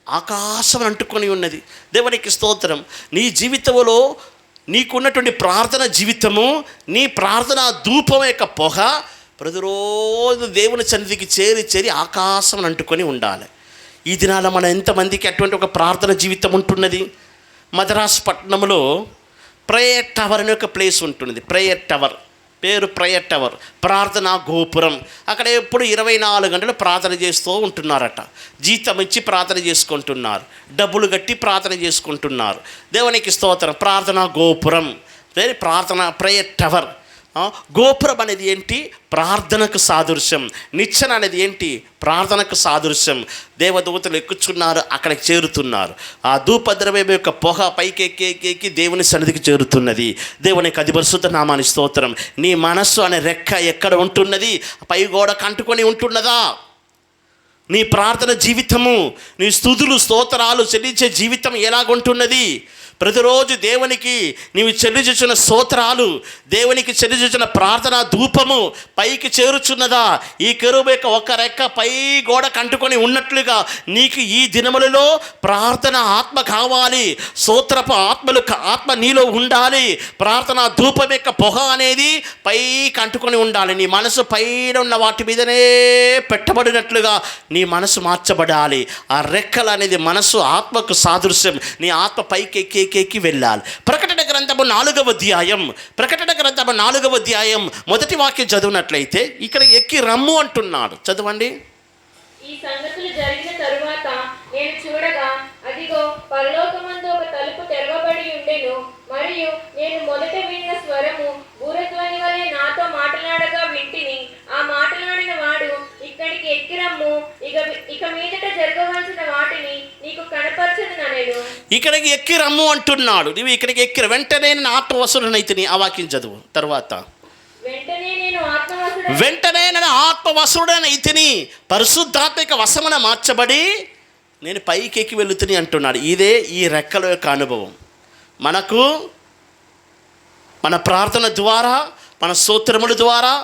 ఆకాశం అంటుకొని ఉన్నది. దేవునికి స్తోత్రం. నీ జీవితంలో నీకున్నటువంటి ప్రార్థన జీవితము, నీ ప్రార్థన ధూపం యొక్క పొగ ప్రతిరోజు దేవుని సన్నిధికి చేరి ఆకాశం అంటుకొని ఉండాలి. ఈ దినాల మన ఎంతమందికి అటువంటి ఒక ప్రార్థన జీవితం ఉంటున్నది? మద్రాసు పట్టణంలో ప్రేయర్ టవర్ అనే ఒక ప్లేస్ ఉంటున్నది. ప్రేయర్ టవర్ పేరు ప్రేయర్ టవర్, ప్రార్థనా గోపురం. అక్కడ ఎప్పుడు 24 గంటలు ప్రార్థన చేస్తూ ఉంటున్నారట. జీతం ఇచ్చి ప్రార్థన చేసుకుంటున్నారు, డబ్బులు కట్టి ప్రార్థన చేసుకుంటున్నారు. దేవునికి స్తోత్రం. ప్రార్థనా గోపురం, ప్రేయర్ టవర్. గోపురం అనేది ఏంటి? ప్రార్థనకు సాదృశ్యం. నిచ్చెన అనేది ఏంటి? ప్రార్థనకు సాదృశ్యం. దేవదూతలు ఎక్కుచున్నారు, అక్కడికి చేరుతున్నారు. ఆ ధూపద్రవ్యం యొక్క పొగ పైకి ఎక్కి దేవుని సన్నిధికి చేరుతున్నది. దేవునికి అది పరిశుద్ధ నామాని స్తోత్రం. నీ మనస్సు అనే రెక్క ఎక్కడ ఉంటున్నది? పై గోడ కంటుకొని ఉంటున్నదా? నీ ప్రార్థన జీవితము, నీ స్తుతులు స్తోత్రాలు చెల్లించే జీవితం ఎలాగుంటున్నది? ప్రతిరోజు దేవునికి నీవు చెల్లించిన స్తోత్రాలు, దేవునికి చెల్లించిన ప్రార్థన ధూపము పైకి చేరుచున్నదా? ఈ కెరూబు యొక్క ఒక రెక్క పై గోడ కంటుకొని ఉన్నట్లుగా నీకు ఈ దినములలో ప్రార్థన ఆత్మ కావాలి, స్తోత్రపు ఆత్మ నీలో ఉండాలి. ప్రార్థన ధూపం యొక్క పొగ అనేది పై కంటుకొని ఉండాలి. నీ మనసు పైన ఉన్న వాటి మీదనే పెట్టబడినట్లుగా నీ మనసు మార్చబడాలి. ఆ రెక్కలు అనేది మనసు ఆత్మకు సాదృశ్యం. నీ ఆత్మ పైకి ఎక్కి వెళ్ళాలి. ప్రకటన గ్రంథము 4వ అధ్యాయం మొదటి వాక్యం చదివినట్లయితే ఇక్కడ ఎక్కి రమ్ము అంటున్నాడు. చదవండి. ఈ సంగతులు జరిగిన తరువాత నేను చూడగా అదిగో పరలోకమందు ఒక తలుపు తెరవబడి ఉండెను. మరియు నేను మొదట విన్న స్వరము బూరధ్వని వలె నాతో మాట్లాడగా వింటిని. ఆ మాట్లాడిన వాడు, ఇక్కడికి ఎక్కిరమ్ము, ఇక మీదట జరగవలసిన వాటిని నీకు కనపరచుదుననెను. ఇక్కడికి ఎక్కి రమ్ము అంటున్నాడు. నువ్వు ఇక్కడికి ఎక్కిర వెంటనే నేను ఆత్మవసుడనైతిని. ఆ వాక్యం చదువు. తర్వాత వెంటనే నేను ఆత్మవసుడనైతిని, పరిశుద్ధాత్మిక వశమున మార్చబడి నేను పైకి ఎక్కి వెళుతుని అంటున్నాడు. ఇదే ఈ రెక్కల యొక్క అనుభవం. మనకు మన ప్రార్థన ద్వారా, మన స్తోత్రముల ద్వారా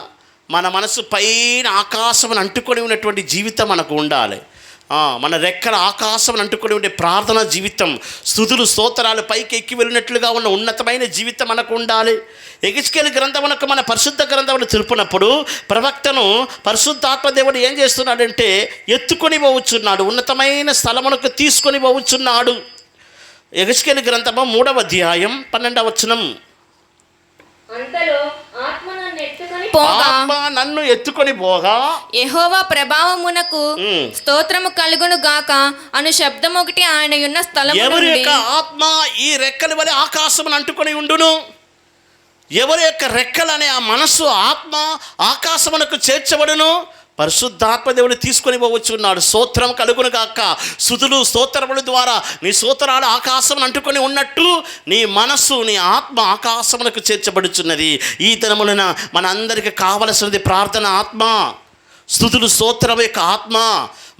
మన మనసు పైన ఆకాశం అంటుకొని ఉన్నటువంటి జీవితం మనకు ఉండాలి. మన రెక్కల ఆకాశం అంటుకొని ఉండే ప్రార్థన జీవితం, స్తుతులు స్తోత్రాలు పైకి ఎక్కి వెళ్ళినట్లుగా ఉన్న ఉన్నతమైన జీవితం మనకు ఉండాలి. ఎహెజ్కేలు గ్రంథమునకు మన పరిశుద్ధ గ్రంథమును తెలుపునప్పుడు ప్రవక్తను పరిశుద్ధాత్మ దేవుడు ఏం చేస్తున్నాడంటే ఎత్తుకొని పోవచ్చున్నాడు, ఉన్నతమైన స్థలమునకు తీసుకొని పోవచ్చున్నాడు. ఎహెజ్కేలు గ్రంథము 3వ అధ్యాయం 12వ వచనం. అంతలో ఆత్మ నన్ను ఎత్తుకొని పోగా యెహోవా ప్రభావమునకు స్తోత్రము కలుగును గాక అను శబ్దం ఒకటి ఆయన ఉన్న స్థలం. ఎవరి యొక్క ఆత్మ ఈ రెక్కల వలె ఆకాశమును అంటుకొని ఉండును? ఎవరి యొక్క రెక్కలు అనే ఆ మనస్సు ఆత్మ ఆకాశమునకు చేర్చబడును? పరిశుద్ధాత్మ దేవుని తీసుకొని పోవచ్చున్నాడు. స్తోత్రం కలుగును గాక. స్తుతులు స్తోత్రముల ద్వారా నీ స్తోత్రాలు ఆకాశం అంటుకొని ఉన్నట్టు నీ మనస్సు, నీ ఆత్మ ఆకాశమునకు చేర్చబడుచున్నది. ఈ దినమున మన అందరికీ కావలసినది ప్రార్థన ఆత్మ, స్తుతులు స్తోత్రం యొక్క ఆత్మ.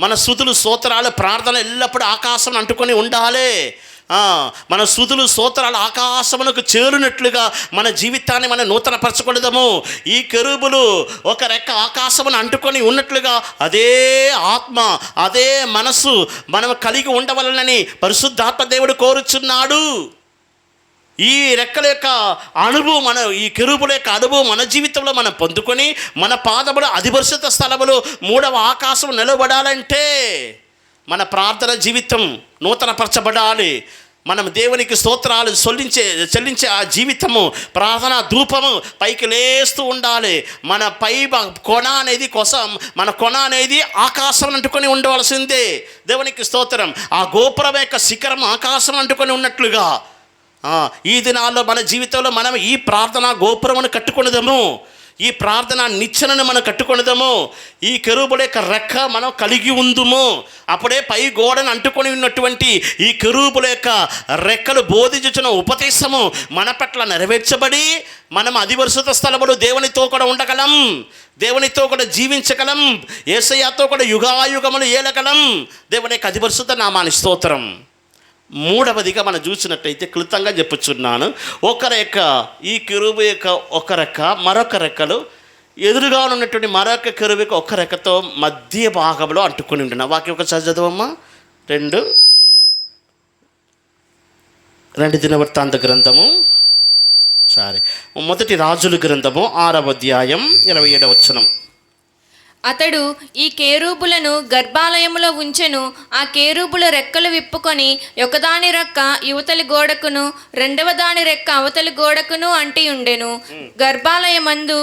మన స్తుతులు స్తోత్రాలు ప్రార్థన ఎల్లప్పుడూ ఆకాశం అంటుకొని ఉండాలి. మన స్తుతులు స్తోత్రాలు ఆకాశమునకు చేరునట్లుగా మన జీవితాన్ని మనం నూతనపరచకూడదము. ఈ కెరూబులు ఒక రెక్క ఆకాశమును అంటుకొని ఉన్నట్లుగా అదే ఆత్మ, అదే మనస్సు మనం కలిగి ఉండవలనని పరిశుద్ధాత్మ దేవుడు కోరుచున్నాడు. ఈ రెక్కల యొక్క అనుభవం ఈ కెరూబుల యొక్క అనుభవం మన జీవితంలో మనం పొందుకొని మన పాదములు అధిపరిశుద్ధ స్థలములు 3వ ఆకాశం నిలబడాలంటే మన ప్రార్థన జీవితం నూతనపరచబడాలి. మనం దేవునికి స్తోత్రాలు చెల్లించే ఆ జీవితము ప్రార్థన ధూపము పైకి లేస్తూ ఉండాలి. మన కొన అనేది ఆకాశం అంటుకొని ఉండవలసిందే. దేవునికి స్తోత్రం. ఆ గోపురం యొక్క శిఖరం ఆకాశం అంటుకొని ఉన్నట్లుగా ఈ దినాల్లో మన జీవితంలో మనం ఈ ప్రార్థన గోపురమును కట్టుకునేదము, ఈ ప్రార్థన నిచ్చెనను మనం కట్టుకునేదము, ఈ కెరూబుల యొక్క రెక్క మనం కలిగి ఉందుము. అప్పుడే పై గోడను అంటుకొని ఉన్నటువంటి ఈ కెరూబుల యొక్క రెక్కలు బోధించుచున్న ఉపదేశము మన పట్ల నెరవేర్చబడి మనం అధిపరిశుద్ధ స్థలములు దేవునితో కూడా ఉండగలం, దేవునితో కూడా జీవించగలం, యేసయ్యతో కూడా యుగాయుగములు ఏలగలం. దేవుని యొక్క అధిపరిశుద్ధ నామానికి స్తోత్రం. 3వదిగా మనం చూసినట్టయితే క్లుప్తంగా చెప్పుచున్నాను. ఒక రెక్క ఈ కెరూబు యొక్క ఒక రెక్క మరొక రెక్కలు ఎదురుగా ఉన్నటువంటి మరొక కెరూబు యొక్క ఒక రెక్కతో మధ్య భాగంలో అంటుకొని ఉంటున్నా. వాక్యం ఒకసారి చదవమ్మా. 2 దినవృత్తాంత గ్రంథము మొదటి రాజుల గ్రంథము 6వ అధ్యాయం 27వ వచనం. అతడు ఈ కేరూబులను గర్భాలయములో ఉంచెను. ఆ కేరూబుల రెక్కలు విప్పుకొని ఒకదాని రెక్క యువతలి గోడకును రెండవ దాని రెక్క అవతలి గోడకును అంటి ఉండెను. గర్భాలయమందు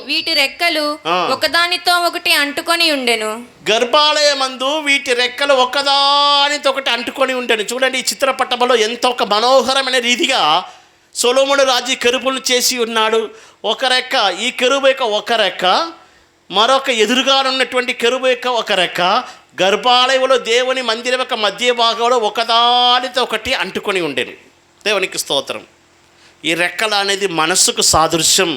వీటి రెక్కలు ఒకదానితో ఒకటి అంటుకొని ఉండెను. గర్భాలయమందు వీటి రెక్కలు ఒకదానితో ఒకటి అంటుకొని ఉండెను. చూడండి, ఈ చిత్రపటంలో ఎంతో ఒక మనోహరమైన రీతిగా సొలొమోను రాజు కెరూబులను చేసి ఉన్నాడు. ఒక రెక్క ఈ కెరూబు యొక్క ఒక రెక్క, మరొక ఎదురుగా ఉన్నటువంటి కెరూబు యొక్క ఒక రెక్క గర్భాలయంలో దేవుని మందిరం యొక్క మధ్య భాగంలో ఒకదానితో ఒకటి అంటుకొని ఉండేది. దేవునికి స్తోత్రం. ఈ రెక్కలు అనేది మనస్సుకు సాదృశ్యం,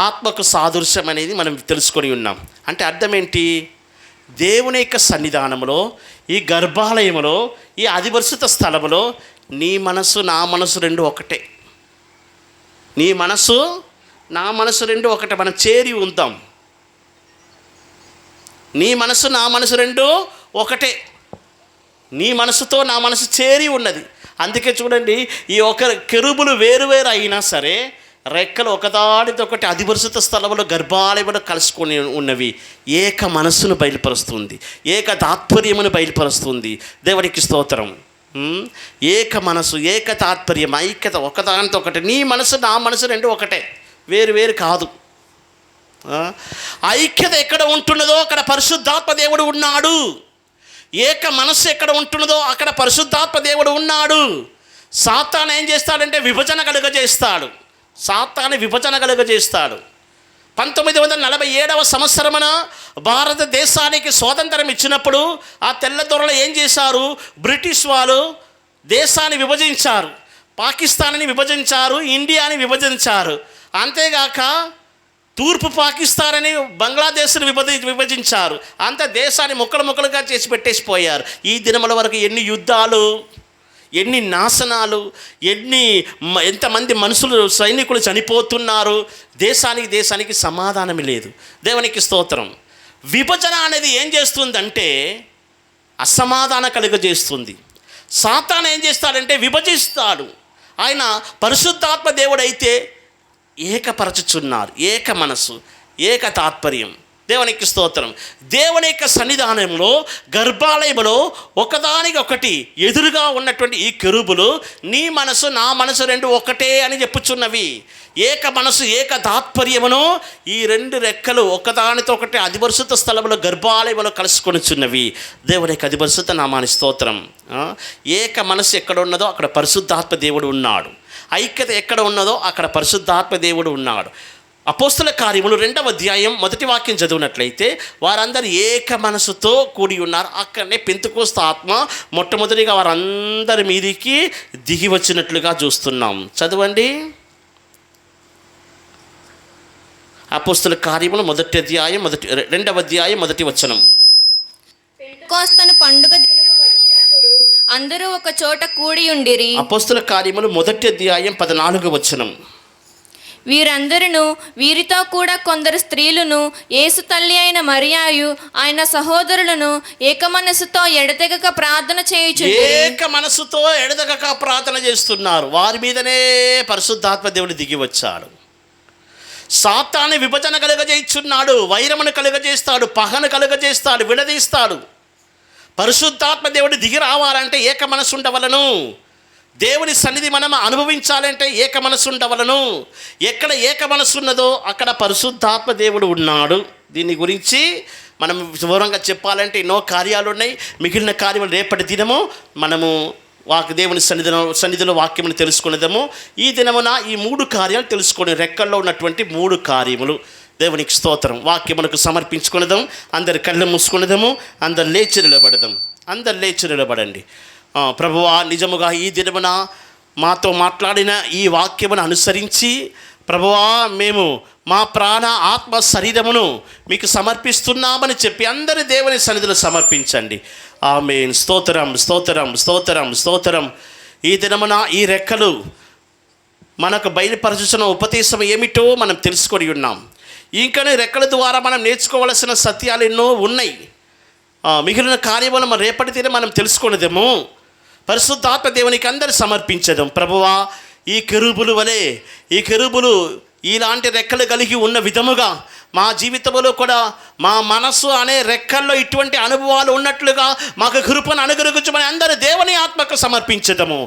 ఆత్మకు సాదృశ్యం అనేది మనం తెలుసుకొని ఉన్నాం. అంటే అర్థం ఏంటి? దేవుని యొక్క సన్నిధానంలో, ఈ గర్భాలయంలో, ఈ అధిపరిశుద్ధ స్థలంలో నీ మనసు నా మనసు రెండు ఒకటే. నీ మనసు నా మనసు రెండు ఒకటే. మనం చేరి ఉందాం. నీ మనసు నా మనసు రెండు ఒకటే. నీ మనసుతో నా మనసు చేరి ఉన్నది. అందుకే చూడండి, ఈ ఒక కెరూబులు వేరువేరు అయినా సరే రెక్కలు ఒకదానితో ఒకటి అధిపరిశుద్ధ స్థలంలో గర్భాలయంలో కలుసుకొని ఉన్నవి. ఏక మనస్సును బయలుపరుస్తుంది, ఏక తాత్పర్యమును బయలుపరుస్తుంది. దేవునికి స్తోత్రం. ఏక మనసు, ఏక తాత్పర్యం, ఐక్యత, ఒకదానితో ఒకటి. నీ మనసు నా మనసు రెండు ఒకటే, వేరు వేరు కాదు. ఐక్యత ఎక్కడ ఉంటున్నదో అక్కడ పరిశుద్ధాత్మ దేవుడు ఉన్నాడు. ఏక మనస్సు ఎక్కడ ఉంటున్నదో అక్కడ పరిశుద్ధాత్మ దేవుడు ఉన్నాడు. సాతాను ఏం చేస్తాడంటే విభజన కలుగజేస్తాడు. 1947వ సంవత్సరమున భారతదేశానికి స్వాతంత్రం ఇచ్చినప్పుడు ఆ తెల్లదొరలు ఏం చేశారు? బ్రిటిష్ వాళ్ళు దేశాన్ని విభజించారు, పాకిస్తాన్ని విభజించారు, ఇండియాని విభజించారు. అంతేగాక తూర్పు పాకిస్తాన్ అని బంగ్లాదేశ్ని విభజించారు. అంత దేశాన్ని ముక్కలుగా చేసి పెట్టేసిపోయారు. ఈ దినముల వరకు ఎన్ని యుద్ధాలు, ఎన్ని నాశనాలు, ఎంతమంది మనుషులు సైనికులు చనిపోతున్నారు. దేశానికి సమాధానం లేదు. దేవునికి స్తోత్రం. విభజన అనేది ఏం చేస్తుందంటే అసమాధానం కలుగజేస్తుంది. సాతాను ఏం చేస్తాడంటే విభజిస్తాడు. ఆయన పరిశుద్ధాత్మ దేవుడైతే ఏకపరచుచున్నారు. ఏక మనసు, ఏక తాత్పర్యం. దేవునికి స్తోత్రం. దేవుని యొక్క సన్నిధానంలో గర్భాలయంలో ఒకదానికి ఒకటి ఎదురుగా ఉన్నటువంటి ఈ కెరూబులు నీ మనసు నా మనసు రెండు ఒకటే అని చెప్పుచున్నవి. ఏక మనసు, ఏక తాత్పర్యమును ఈ రెండు రెక్కలు ఒకదానితో ఒకటి అధిపరిశుద్ధ స్థలంలో గర్భాలయంలో కలుసుకొనిచున్నవి. దేవుని యొక్క అధిపరిశుద్ధ నామాని స్తోత్రం. ఏక మనసు ఎక్కడ ఉన్నదో అక్కడ పరిశుద్ధాత్మ దేవుడు ఉన్నాడు. ఐక్యత ఎక్కడ ఉన్నదో అక్కడ పరిశుద్ధాత్మ దేవుడు ఉన్నాడు. అపోస్తల కార్యములు 2వ అధ్యాయం 1వ వాక్యం చదివినట్లయితే వారందరూ ఏక మనసుతో కూడి ఉన్నారు. అక్కడనే పెంతెకోస్తు ఆత్మ మొట్టమొదటిగా వారందరి మీదికి దిగి వచ్చినట్లుగా చూస్తున్నాం. చదవండి. అపోస్తల కార్యములు 2వ అధ్యాయం 1వ వచనం. పెంతెకోస్తు పండుగ దినము వచ్చినప్పుడు అందరూ ఒక చోట కూడి ఉండిరి. అపోస్తల కార్యములు 1వ అధ్యాయం 14వ వచనం. వీరందరూ వీరితో కూడా కొందరు స్త్రీలను యేసు తల్లి అయిన మరియాయు ఆయన సహోదరులను ఏక మనసుతో ఎడతెగక ప్రార్థన చేయుచు ఏక మనసుతో ఎడతెగక ప్రార్థన చేస్తున్నారు. వారి మీదనే పరిశుద్ధాత్మ దేవుడు దిగి వచ్చాడు. సాతాను విభజన కలుగజేస్తున్నాడు, వైరమును కలుగజేస్తాడు, పగను కలుగజేస్తాడు, విడదీస్తాడు. పరిశుద్ధాత్మ దేవుడు దిగి రావాలంటే ఏక మనసు ఉండవలను. దేవుని సన్నిధి మనం అనుభవించాలంటే ఏక మనసు ఉండవలను. ఎక్కడ ఏక మనసు ఉన్నదో అక్కడ పరిశుద్ధాత్మ దేవుడు ఉన్నాడు. దీని గురించి మనం వివరంగా చెప్పాలంటే ఎన్నో కార్యాలు ఉన్నాయి. మిగిలిన కార్యములు రేపటి దినము మనము దేవుని సన్నిధిలో వాక్యమును తెలుసుకునేదము. ఈ దినమున ఈ 3 కార్యాలు తెలుసుకొని రెక్కల్లో ఉన్నటువంటి 3 కార్యములు దేవునికి స్తోత్రం. వాక్యమునకు సమర్పించుకునేదాం. అందరి కళ్ళు మూసుకునేదాము. అందరు లేచి నిలబడదాం. అందరు లేచి నిలబడండి. ప్రభువా, నిజముగా ఈ దినమున మాతో మాట్లాడిన ఈ వాక్యమును అనుసరించి ప్రభువా, మేము మా ప్రాణ ఆత్మ శరీరమును మీకు సమర్పిస్తున్నామని చెప్పి అందరి దేవుని సన్నిధిలో సమర్పించండి. ఆమేన్. స్తోత్రం, స్తోత్రం, స్తోత్రం, స్తోత్రం. ఈ దినమున ఈ రెక్కలు మనకు బయలుపరచుచిన ఉపదేశం ఏమిటో మనం తెలుసుకొని ఉన్నాం. ఇంకనే రెక్కల ద్వారా మనం నేర్చుకోవలసిన సత్యాలు ఎన్నో ఉన్నాయి. మిగిలిన కార్యములు మనం రేపటి దిన మనం తెలుసుకునేదేమో. పరిశుద్ధాత్మ దేవునికి అందరు సమర్పించదాం. ప్రభువా, ఈ కెరూబులు వలె ఈ కెరూబులు ఇలాంటి రెక్కలు కలిగి ఉన్న విధముగా మా జీవితంలో కూడా మా మనస్సు అనే రెక్కల్లో ఇటువంటి అనుభవాలు ఉన్నట్లుగా మాకు కృపను అనుగ్రహించమని అందరూ దేవుని ఆత్మకు సమర్పించదము.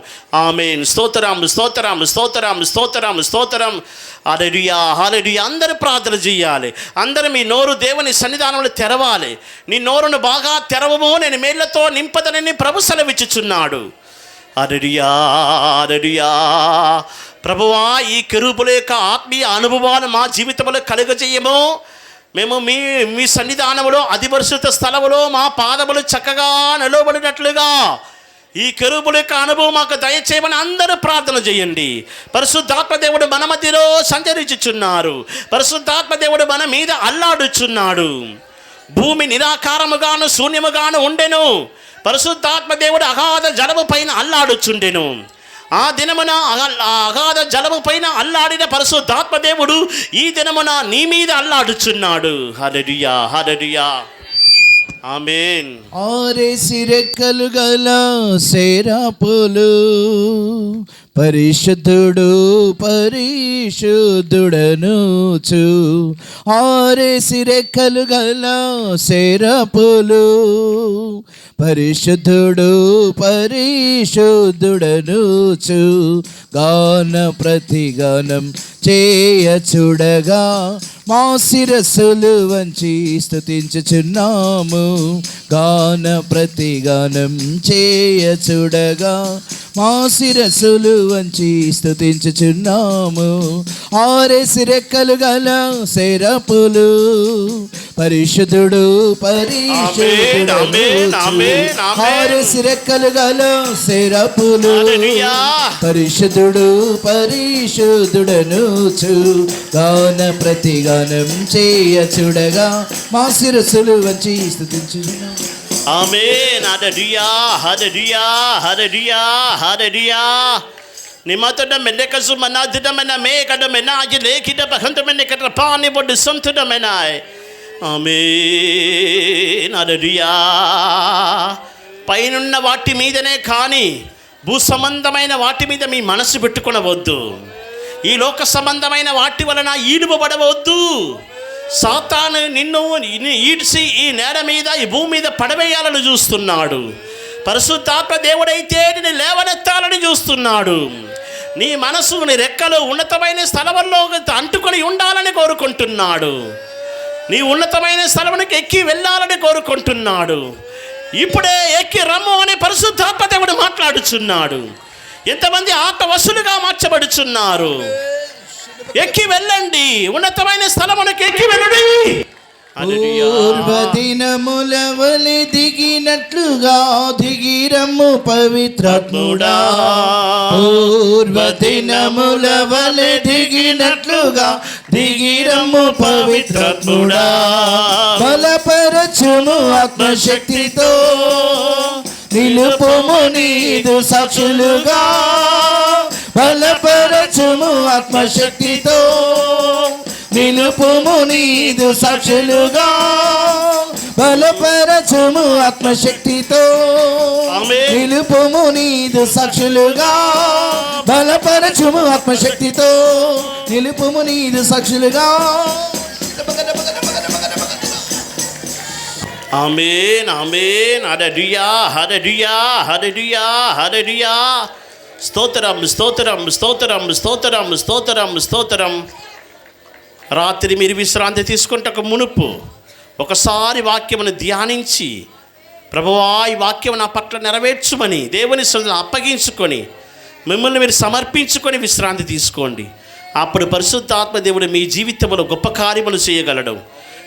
ఆమేన్. స్తోత్రం, స్తోత్రం, స్తోత్రం, స్తోత్రం, స్తోత్రం. హల్లెలూయా, హల్లెలూయా. అందరూ ప్రార్థన చేయాలి. అందరూ మీ నోరు దేవుని సన్నిధానంలో తెరవాలి. నీ నోరును బాగా తెరవము, నేను మేళ్లతో నింపదనని ప్రభు సెలవిచ్చుచున్నాడు. హల్లెలూయా, హల్లెలూయా. ప్రభువా, ఈ కెరూబుల యొక్క ఆత్మీయ అనుభవాలు మా జీవితంలో కలుగజేయము. మేము మీ సన్నిధానములో అతి పరిశుద్ధ స్థలములో మా పాదములు చక్కగా నిలవబడినట్లుగా ఈ కెరూబుల యొక్క అనుభవం మాకు దయచేయమని అందరూ ప్రార్థన చేయండి. పరిశుద్ధాత్మ దేవుడు మన మధ్యలో సంచరించుచున్నారు. పరిశుద్ధాత్మ దేవుడు మన మీద అల్లాడుచున్నాడు. భూమి నిరాకారముగాను శూన్యముగాను ఉండెను. పరిశుద్ధాత్మ దేవుడు అగాధ జలము పైన అల్లాడుచుండెను. ఆ దినమున అగాధ జలము పైన అల్లాడిన పరిశుద్ధాత్మ దేవుడు ఈ దినమున నీ మీద అల్లాడుచున్నాడు. హల్లెలూయా, హల్లెలూయా. ఆమేన్. 6 రెక్కలు గల సేరాపులు పరిశుద్ధుడు పరిశుద్ధుడనుచు. 6 రెక్కలు గల సేరాపులు పరిశుద్ధుడు పరిశుద్ధుడనుచు. గాన ప్రతిగానం చేయచుడగా మా శిరస్సులు వంచి స్తుతించుచున్నాము. గాన ప్రతిగానం చేయచుడగా మా శిరస్సులు వంచి స్తుతించుచున్నాము. 6 రెక్కలు గల సేరాపులు పరిశుద్ధుడు పరిశుద్ధుడు. 6 రెక్కలు గల సేరాపులు పరిశుద్ధుడు పరిశుద్ధుడనుచు. గాన ప్రతిగానం చేయచుడగా మా శిరస్సులు వంచి స్తుతించుచున్నాము. ఆమేన్. హల్లెలూయా, హల్లెలూయా, హల్లెలూయా, హల్లెలూయా. నిమతడ మెన్నకసు మనాదిడ మెన మేకడ మెనాజి లేకిడ బహంత మెన్నకట పాని బొడ్డు సంతుడ మెనాయ్. ఆమేన్. హల్లెలూయా. పైనున్న వాటి మీదనే కానీ భూ సంబంధమైన వాటి మీద మీ మనసు పెట్టుకొనవద్దు. ఈ లోక సంబంధమైన వాటి వలన ఈడుపబడవద్దు. సాతాను నిన్ను ఈడ్చి ఈ నేల మీద ఈ భూమి మీద పడవేయాలని చూస్తున్నాడు. పరిశుద్ధాత్మ దేవుడైతే నిన్ను లేవనెత్తాలని చూస్తున్నాడు. నీ మనసు నీ రెక్కలు ఉన్నతమైన స్థలంలో అంటుకొని ఉండాలని కోరుకుంటున్నాడు. నీ ఉన్నతమైన స్థలమునికి ఎక్కి వెళ్ళాలని కోరుకుంటున్నాడు. ఇప్పుడే ఎక్కి రమ్ము అని పరిశుద్ధాత్మ దేవుడు మాట్లాడుచున్నాడు. ఎంతమంది ఆత్మవశులుగా మార్చబడుచున్నారు. ఎక్కి వెళ్ళండి, ఉన్నతమైన స్థలమునకు ఎక్కి వెళ్ళండి. పూర్వదినముల వలె దిగినట్లుగా దిగిరమ్ము పవిత్రాత్ముడా. పూర్వదినముల వలె దిగినట్లుగా దిగిరమ్ము పవిత్రాత్ముడా. బలపరచుము ఆత్మశక్తితో నిలుపుము నీదు సాక్షులుగా. బలపరచు బలపరచుము ఆత్మశక్తితో నిలుపుము నీదు సాక్షులుగా బలపరచుము ఆత్మశక్తితో ఆమేన్. నిలుపుము నీదు సాక్షులుగా బలపరచుము ఆత్మశక్తితో నిలుపుము నీదు సాక్షులుగా. ఆమేన్ ఆమేన్. హల్లెలూయా హల్లెలూయా హల్లెలూయా హల్లెలూయా. స్తోత్రం స్తోత్రం స్తోత్రం స్తోత్రం స్తోత్రం స్తోత్రం. రాత్రి మీరు విశ్రాంతి తీసుకుంటకు మునుపు ఒకసారి వాక్యమును ధ్యానించి, ప్రభువా ఈ వాక్యం నా పట్ల నెరవేర్చుమని దేవుని సన్నిధిలో అప్పగించుకొని మిమ్మల్ని మీరు సమర్పించుకొని విశ్రాంతి తీసుకోండి. అప్పుడు పరిశుద్ధాత్మ దేవుడు మీ జీవితంలో గొప్ప కార్యములు చేయగలడు.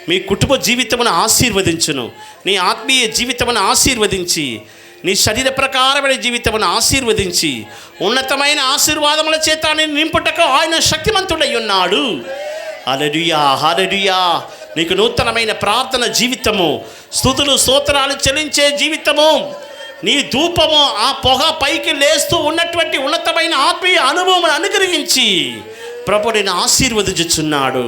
మీ కుటుంబ జీవితమును ఆశీర్వదించును. నీ ఆత్మీయ జీవితమును ఆశీర్వదించి, నీ శరీర ప్రకారమైన జీవితమును ఆశీర్వదించి, ఉన్నతమైన ఆశీర్వాదముల చేత నేను నింపుటకు ఆయన శక్తిమంతుడై ఉన్నాడు. హల్లెలూయా హల్లెలూయా. నీకు నూతనమైన ప్రార్థన జీవితము, స్తుతులు స్తోత్రాలు చెల్లించే జీవితము, నీ ధూపము ఆ పొగ పైకి లేస్తూ ఉన్నటువంటి ఉన్నతమైన ఆత్మీయ అనుభవం అనుగ్రహించి ప్రభు నేను ఆశీర్వదించుచున్నాడు.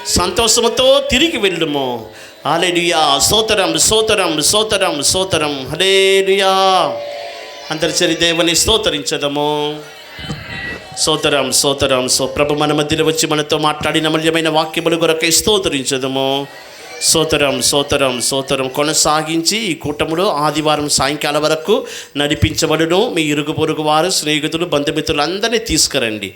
సంతోషముతో తిరిగి వెళ్ళుము. హల్లెలూయా. స్తోత్రం స్తోత్రం స్తోత్రం స్తోత్రం. హల్లెలూయా. అందరి చరి దేవుని స్తోత్రించదము. స్తోత్రం స్తోత్రం. ప్రభు మన మధ్యలో వచ్చి మనతో మాట్లాడిన అమూల్యమైన వాక్యములు కొరకై స్తోత్రించదము. స్తోత్రం స్తోత్రం స్తోత్రం. కొనసాగించి ఈ కూటములో ఆదివారం సాయంకాలం వరకు నడిపించబడును. మీ ఇరుగు పొరుగు వారు, స్నేహితులు, బంధుమిత్రులు అందరినీ తీసుకురండి.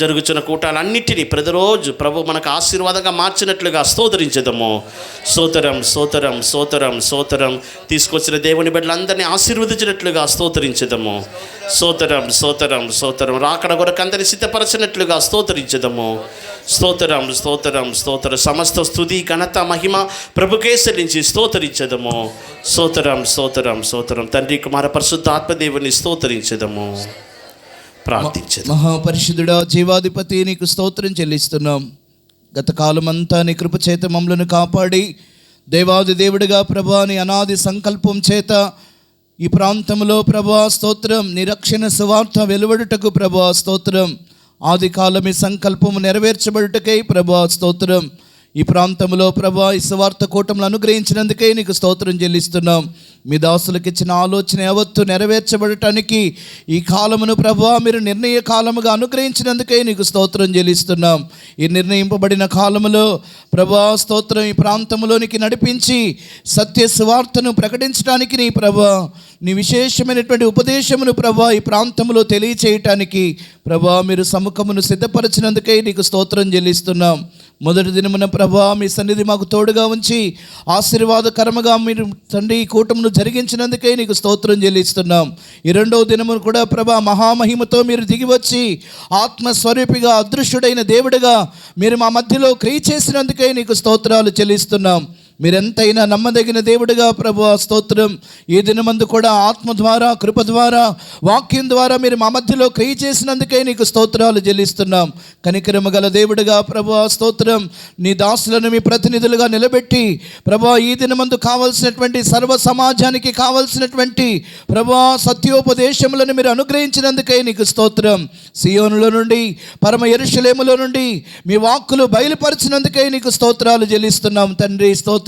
జరుగుతున్న కూటాలన్నింటినీ ప్రతిరోజు ప్రభు మనకు ఆశీర్వాదంగా మార్చినట్లుగా స్తోత్రించదము. స్తోత్రం స్తోత్రం స్తోత్రం స్తోత్రం. తీసుకొచ్చిన దేవుని బిడ్డలందరినీ ఆశీర్వదించినట్లుగా స్తోత్రించదము. స్తోత్రం స్తోత్రం స్తోత్రం. రాకడ కొరకు అందరినీ సిద్ధపరచినట్లుగా స్తోత్రించదము. స్తోత్రం స్తోత్రం స్తోత్రం. సమస్త స్తుతి ఘనత మహిమ ప్రభుకే చెల్లించి స్తోత్రించదము. స్తోత్రం స్తోత్రం స్తోత్రం. తండ్రి కుమార పరిశుద్ధ ఆత్మదేవుని స్తోత్రించదము. ప్రార్థించదు. మహాపరిశుద్ధుడా, జీవాధిపతి, నీకు స్తోత్రం చెల్లిస్తున్నాం. గత కాలమంతా నీ కృప చేత మమ్మలను కాపాడి దేవాది దేవుడిగా ప్రభా నీ అనాది సంకల్పం చేత ఈ ప్రాంతంలో ప్రభా స్తోత్రం, నీ రక్షణ సువార్త వెలువడుటకు ప్రభా స్తోత్రం, ఆది కాలం ఈ సంకల్పము నెరవేర్చబడుటకై ప్రభా స్తోత్రం. ఈ ప్రాంతంలో ప్రభా ఈ సువార్త కూటములు అనుగ్రహించినందుకే నీకు స్తోత్రం చెల్లిస్తున్నాం. మీ దాసులకు ఇచ్చిన ఆలోచన యావత్తు నెరవేర్చబడటానికి ఈ కాలమును ప్రభా మీరు నిర్ణయ కాలముగా అనుగ్రహించినందుకే నీకు స్తోత్రం చెల్లిస్తున్నాం. ఈ నిర్ణయింపబడిన కాలములో ప్రభా స్తోత్రం ఈ ప్రాంతంలోనికి నడిపించి సత్య సువార్తను ప్రకటించడానికి నీ ప్రభా నీ విశేషమైనటువంటి ఉపదేశమును ప్రభా ఈ ప్రాంతంలో తెలియచేయటానికి ప్రభా మీరు సముఖమును సిద్ధపరచినందుకే నీకు స్తోత్రం చెల్లిస్తున్నాం. మొదటి దినమున ప్రభా మీ సన్నిధి మాకు తోడుగా ఉంచి ఆశీర్వాదకరముగా మీరు తండ్రి ఈ కూటమును జరిగించినందుకే నీకు స్తోత్రం చెల్లిస్తున్నాం. ఈ రెండవ దినమును కూడా ప్రభా మహామహిమతో మీరు దిగివచ్చి ఆత్మస్వరూపిగా అదృశ్యుడైన దేవుడిగా మీరు మా మధ్యలో క్రియ చేసినందుకే నీకు స్తోత్రాలు చెల్లిస్తున్నాం. మీరెంతైనా నమ్మదగిన దేవుడిగా ప్రభువా స్తోత్రం. ఈ దినమందు కూడా ఆత్మ ద్వారా, కృప ద్వారా, వాక్యం ద్వారా మీరు మా మధ్యలో క్రియ చేసినందుకే నీకు స్తోత్రాలు చెల్లిస్తున్నాం. కనికరము గల దేవుడిగా ప్రభువా స్తోత్రం. నీ దాసులను మీ ప్రతినిధులుగా నిలబెట్టి ప్రభువా ఈ దినమందు కావలసినటువంటి సర్వ సమాజానికి కావలసినటువంటి ప్రభువా సత్యోపదేశములను మీరు అనుగ్రహించినందుకే నీకు స్తోత్రం. సియోనులో నుండి, పరమ యెరూషలేములో నుండి మీ వాక్కులు బయలుపరిచినందుకే నీకు స్తోత్రాలు చెల్లిస్తున్నాం తండ్రి. స్తోత్రం.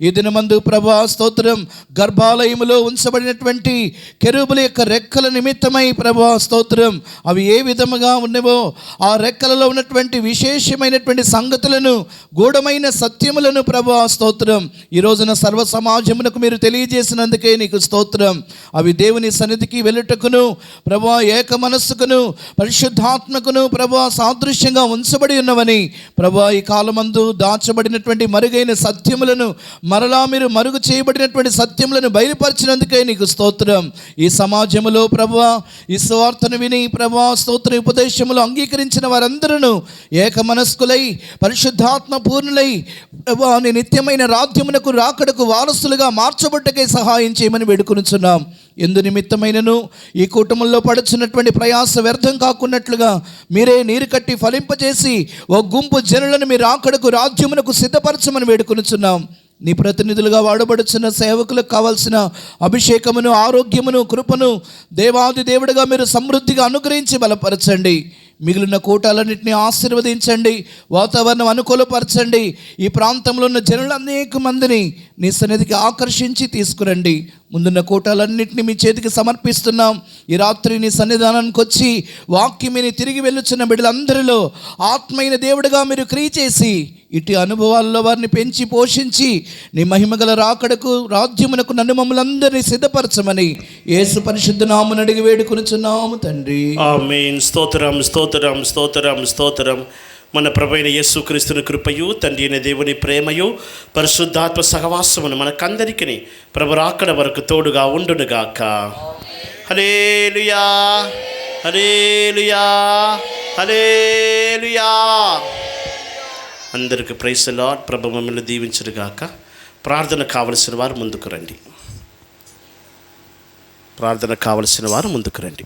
ఈ దినమందు ప్రభా స్తోత్రం, గర్భాలయములో ఉంచబడినటువంటి కెరూబుల యొక్క రెక్కల నిమిత్తమై ప్రభా స్తోత్రం, అవి ఏ విధముగా ఉన్నవో ఆ రెక్కలలో ఉన్నటువంటి విశేషమైనటువంటి సంగతులను, గూఢమైన సత్యములను ప్రభా స్తోత్రం ఈ రోజున సర్వ సమాజమునకు మీరు తెలియజేసినందుకే నీకు స్తోత్రం. అవి దేవుని సన్నిధికి వెళ్ళుటకును ప్రభా ఏక మనస్సుకును పరిశుద్ధాత్మకును ప్రభా సాదృశ్యంగా ఉంచబడి ఉన్నవని ప్రభా ఈ కాలమందు దాచబడినటువంటి మరుగైన సత్యములను మరలా మీరు మరుగు చేయబడినటువంటి సత్యములను బయలుపరిచినందుకే నీకు స్తోత్రం. ఈ సమాజములో ప్రభువా ఈ సువార్తను విని ప్రభువా స్తోత్ర ఉపదేశములు అంగీకరించిన వారందరూ ఏక మనస్కులై పరిశుద్ధాత్మ పూర్ణులై ప్రభువా నీ నిత్యమైన రాజ్యమునకు రాకడకు వారసులుగా మార్చబట్టకే సహాయం చేయమని వేడుకొనుచున్నాం. ఎందు నిమిత్తమైనను ఈ కూటముల్లో పడుచున్నటువంటి ప్రయాస వ్యర్థం కాకున్నట్లుగా మీరే నీరు కట్టి ఫలింపజేసి ఓ గుంపు జనులను మీరు రాకడకు రాజ్యమునకు సిద్ధపరచమని వేడుకొనుచున్నాం. నీ ప్రతినిధులుగా వాడబడుచున్న సేవకులకు కావాల్సిన అభిషేకమును, ఆరోగ్యమును, కృపను దేవాది దేవుడిగా మీరు సమృద్ధిగా అనుగ్రహించి బలపరచండి. మిగిలిన కూటాలన్నింటినీ ఆశీర్వదించండి, వాతావరణం అనుకూలపరచండి. ఈ ప్రాంతంలో ఉన్న జనులు అనేక మందిని నీ సన్నిధికి ఆకర్షించి తీసుకురండి. ముందున్న కూటాలన్నింటినీ మీ చేతికి సమర్పిస్తున్నాం. ఈ రాత్రి నీ సన్నిధానానికి వచ్చి వాక్యమిని తిరిగి వెళ్ళుచున్న బిడ్డలందరిలో ఆత్మైన దేవుడిగా మీరు క్రియ చేసి ఇటు అనుభవాల్లో వారిని పెంచి పోషించి నీ మహిమగల రాకడకు రాజ్యమునకు నన్ను మమ్మల్ని అందరినీ సిద్ధపరచమని యేసు పరిశుద్ధ నామమున అడిగి వేడుకొనుచున్నాము తండ్రి. ఆమేన్. స్తోత్రం స్తోత్రం స్తోత్రం స్తోత్రం. మన ప్రభువైన యేసుక్రీస్తుని కృపయు, తండ్రి అయిన దేవుని ప్రేమయు, పరిశుద్ధాత్మ సహవాసమును మనకందరికీ ప్రభు రాకడ వరకు తోడుగా ఉండునుగాక. హల్లెలూయా హల్లెలూయా హల్లెలూయా. అందరికీ ప్రైజ్ ది లార్డ్. ప్రభు మిమ్మల్ని దీవించునుగాక. ప్రార్థన కావలసిన వారు ముందుకు రండి. ప్రార్థన కావలసిన వారు ముందుకు రండి.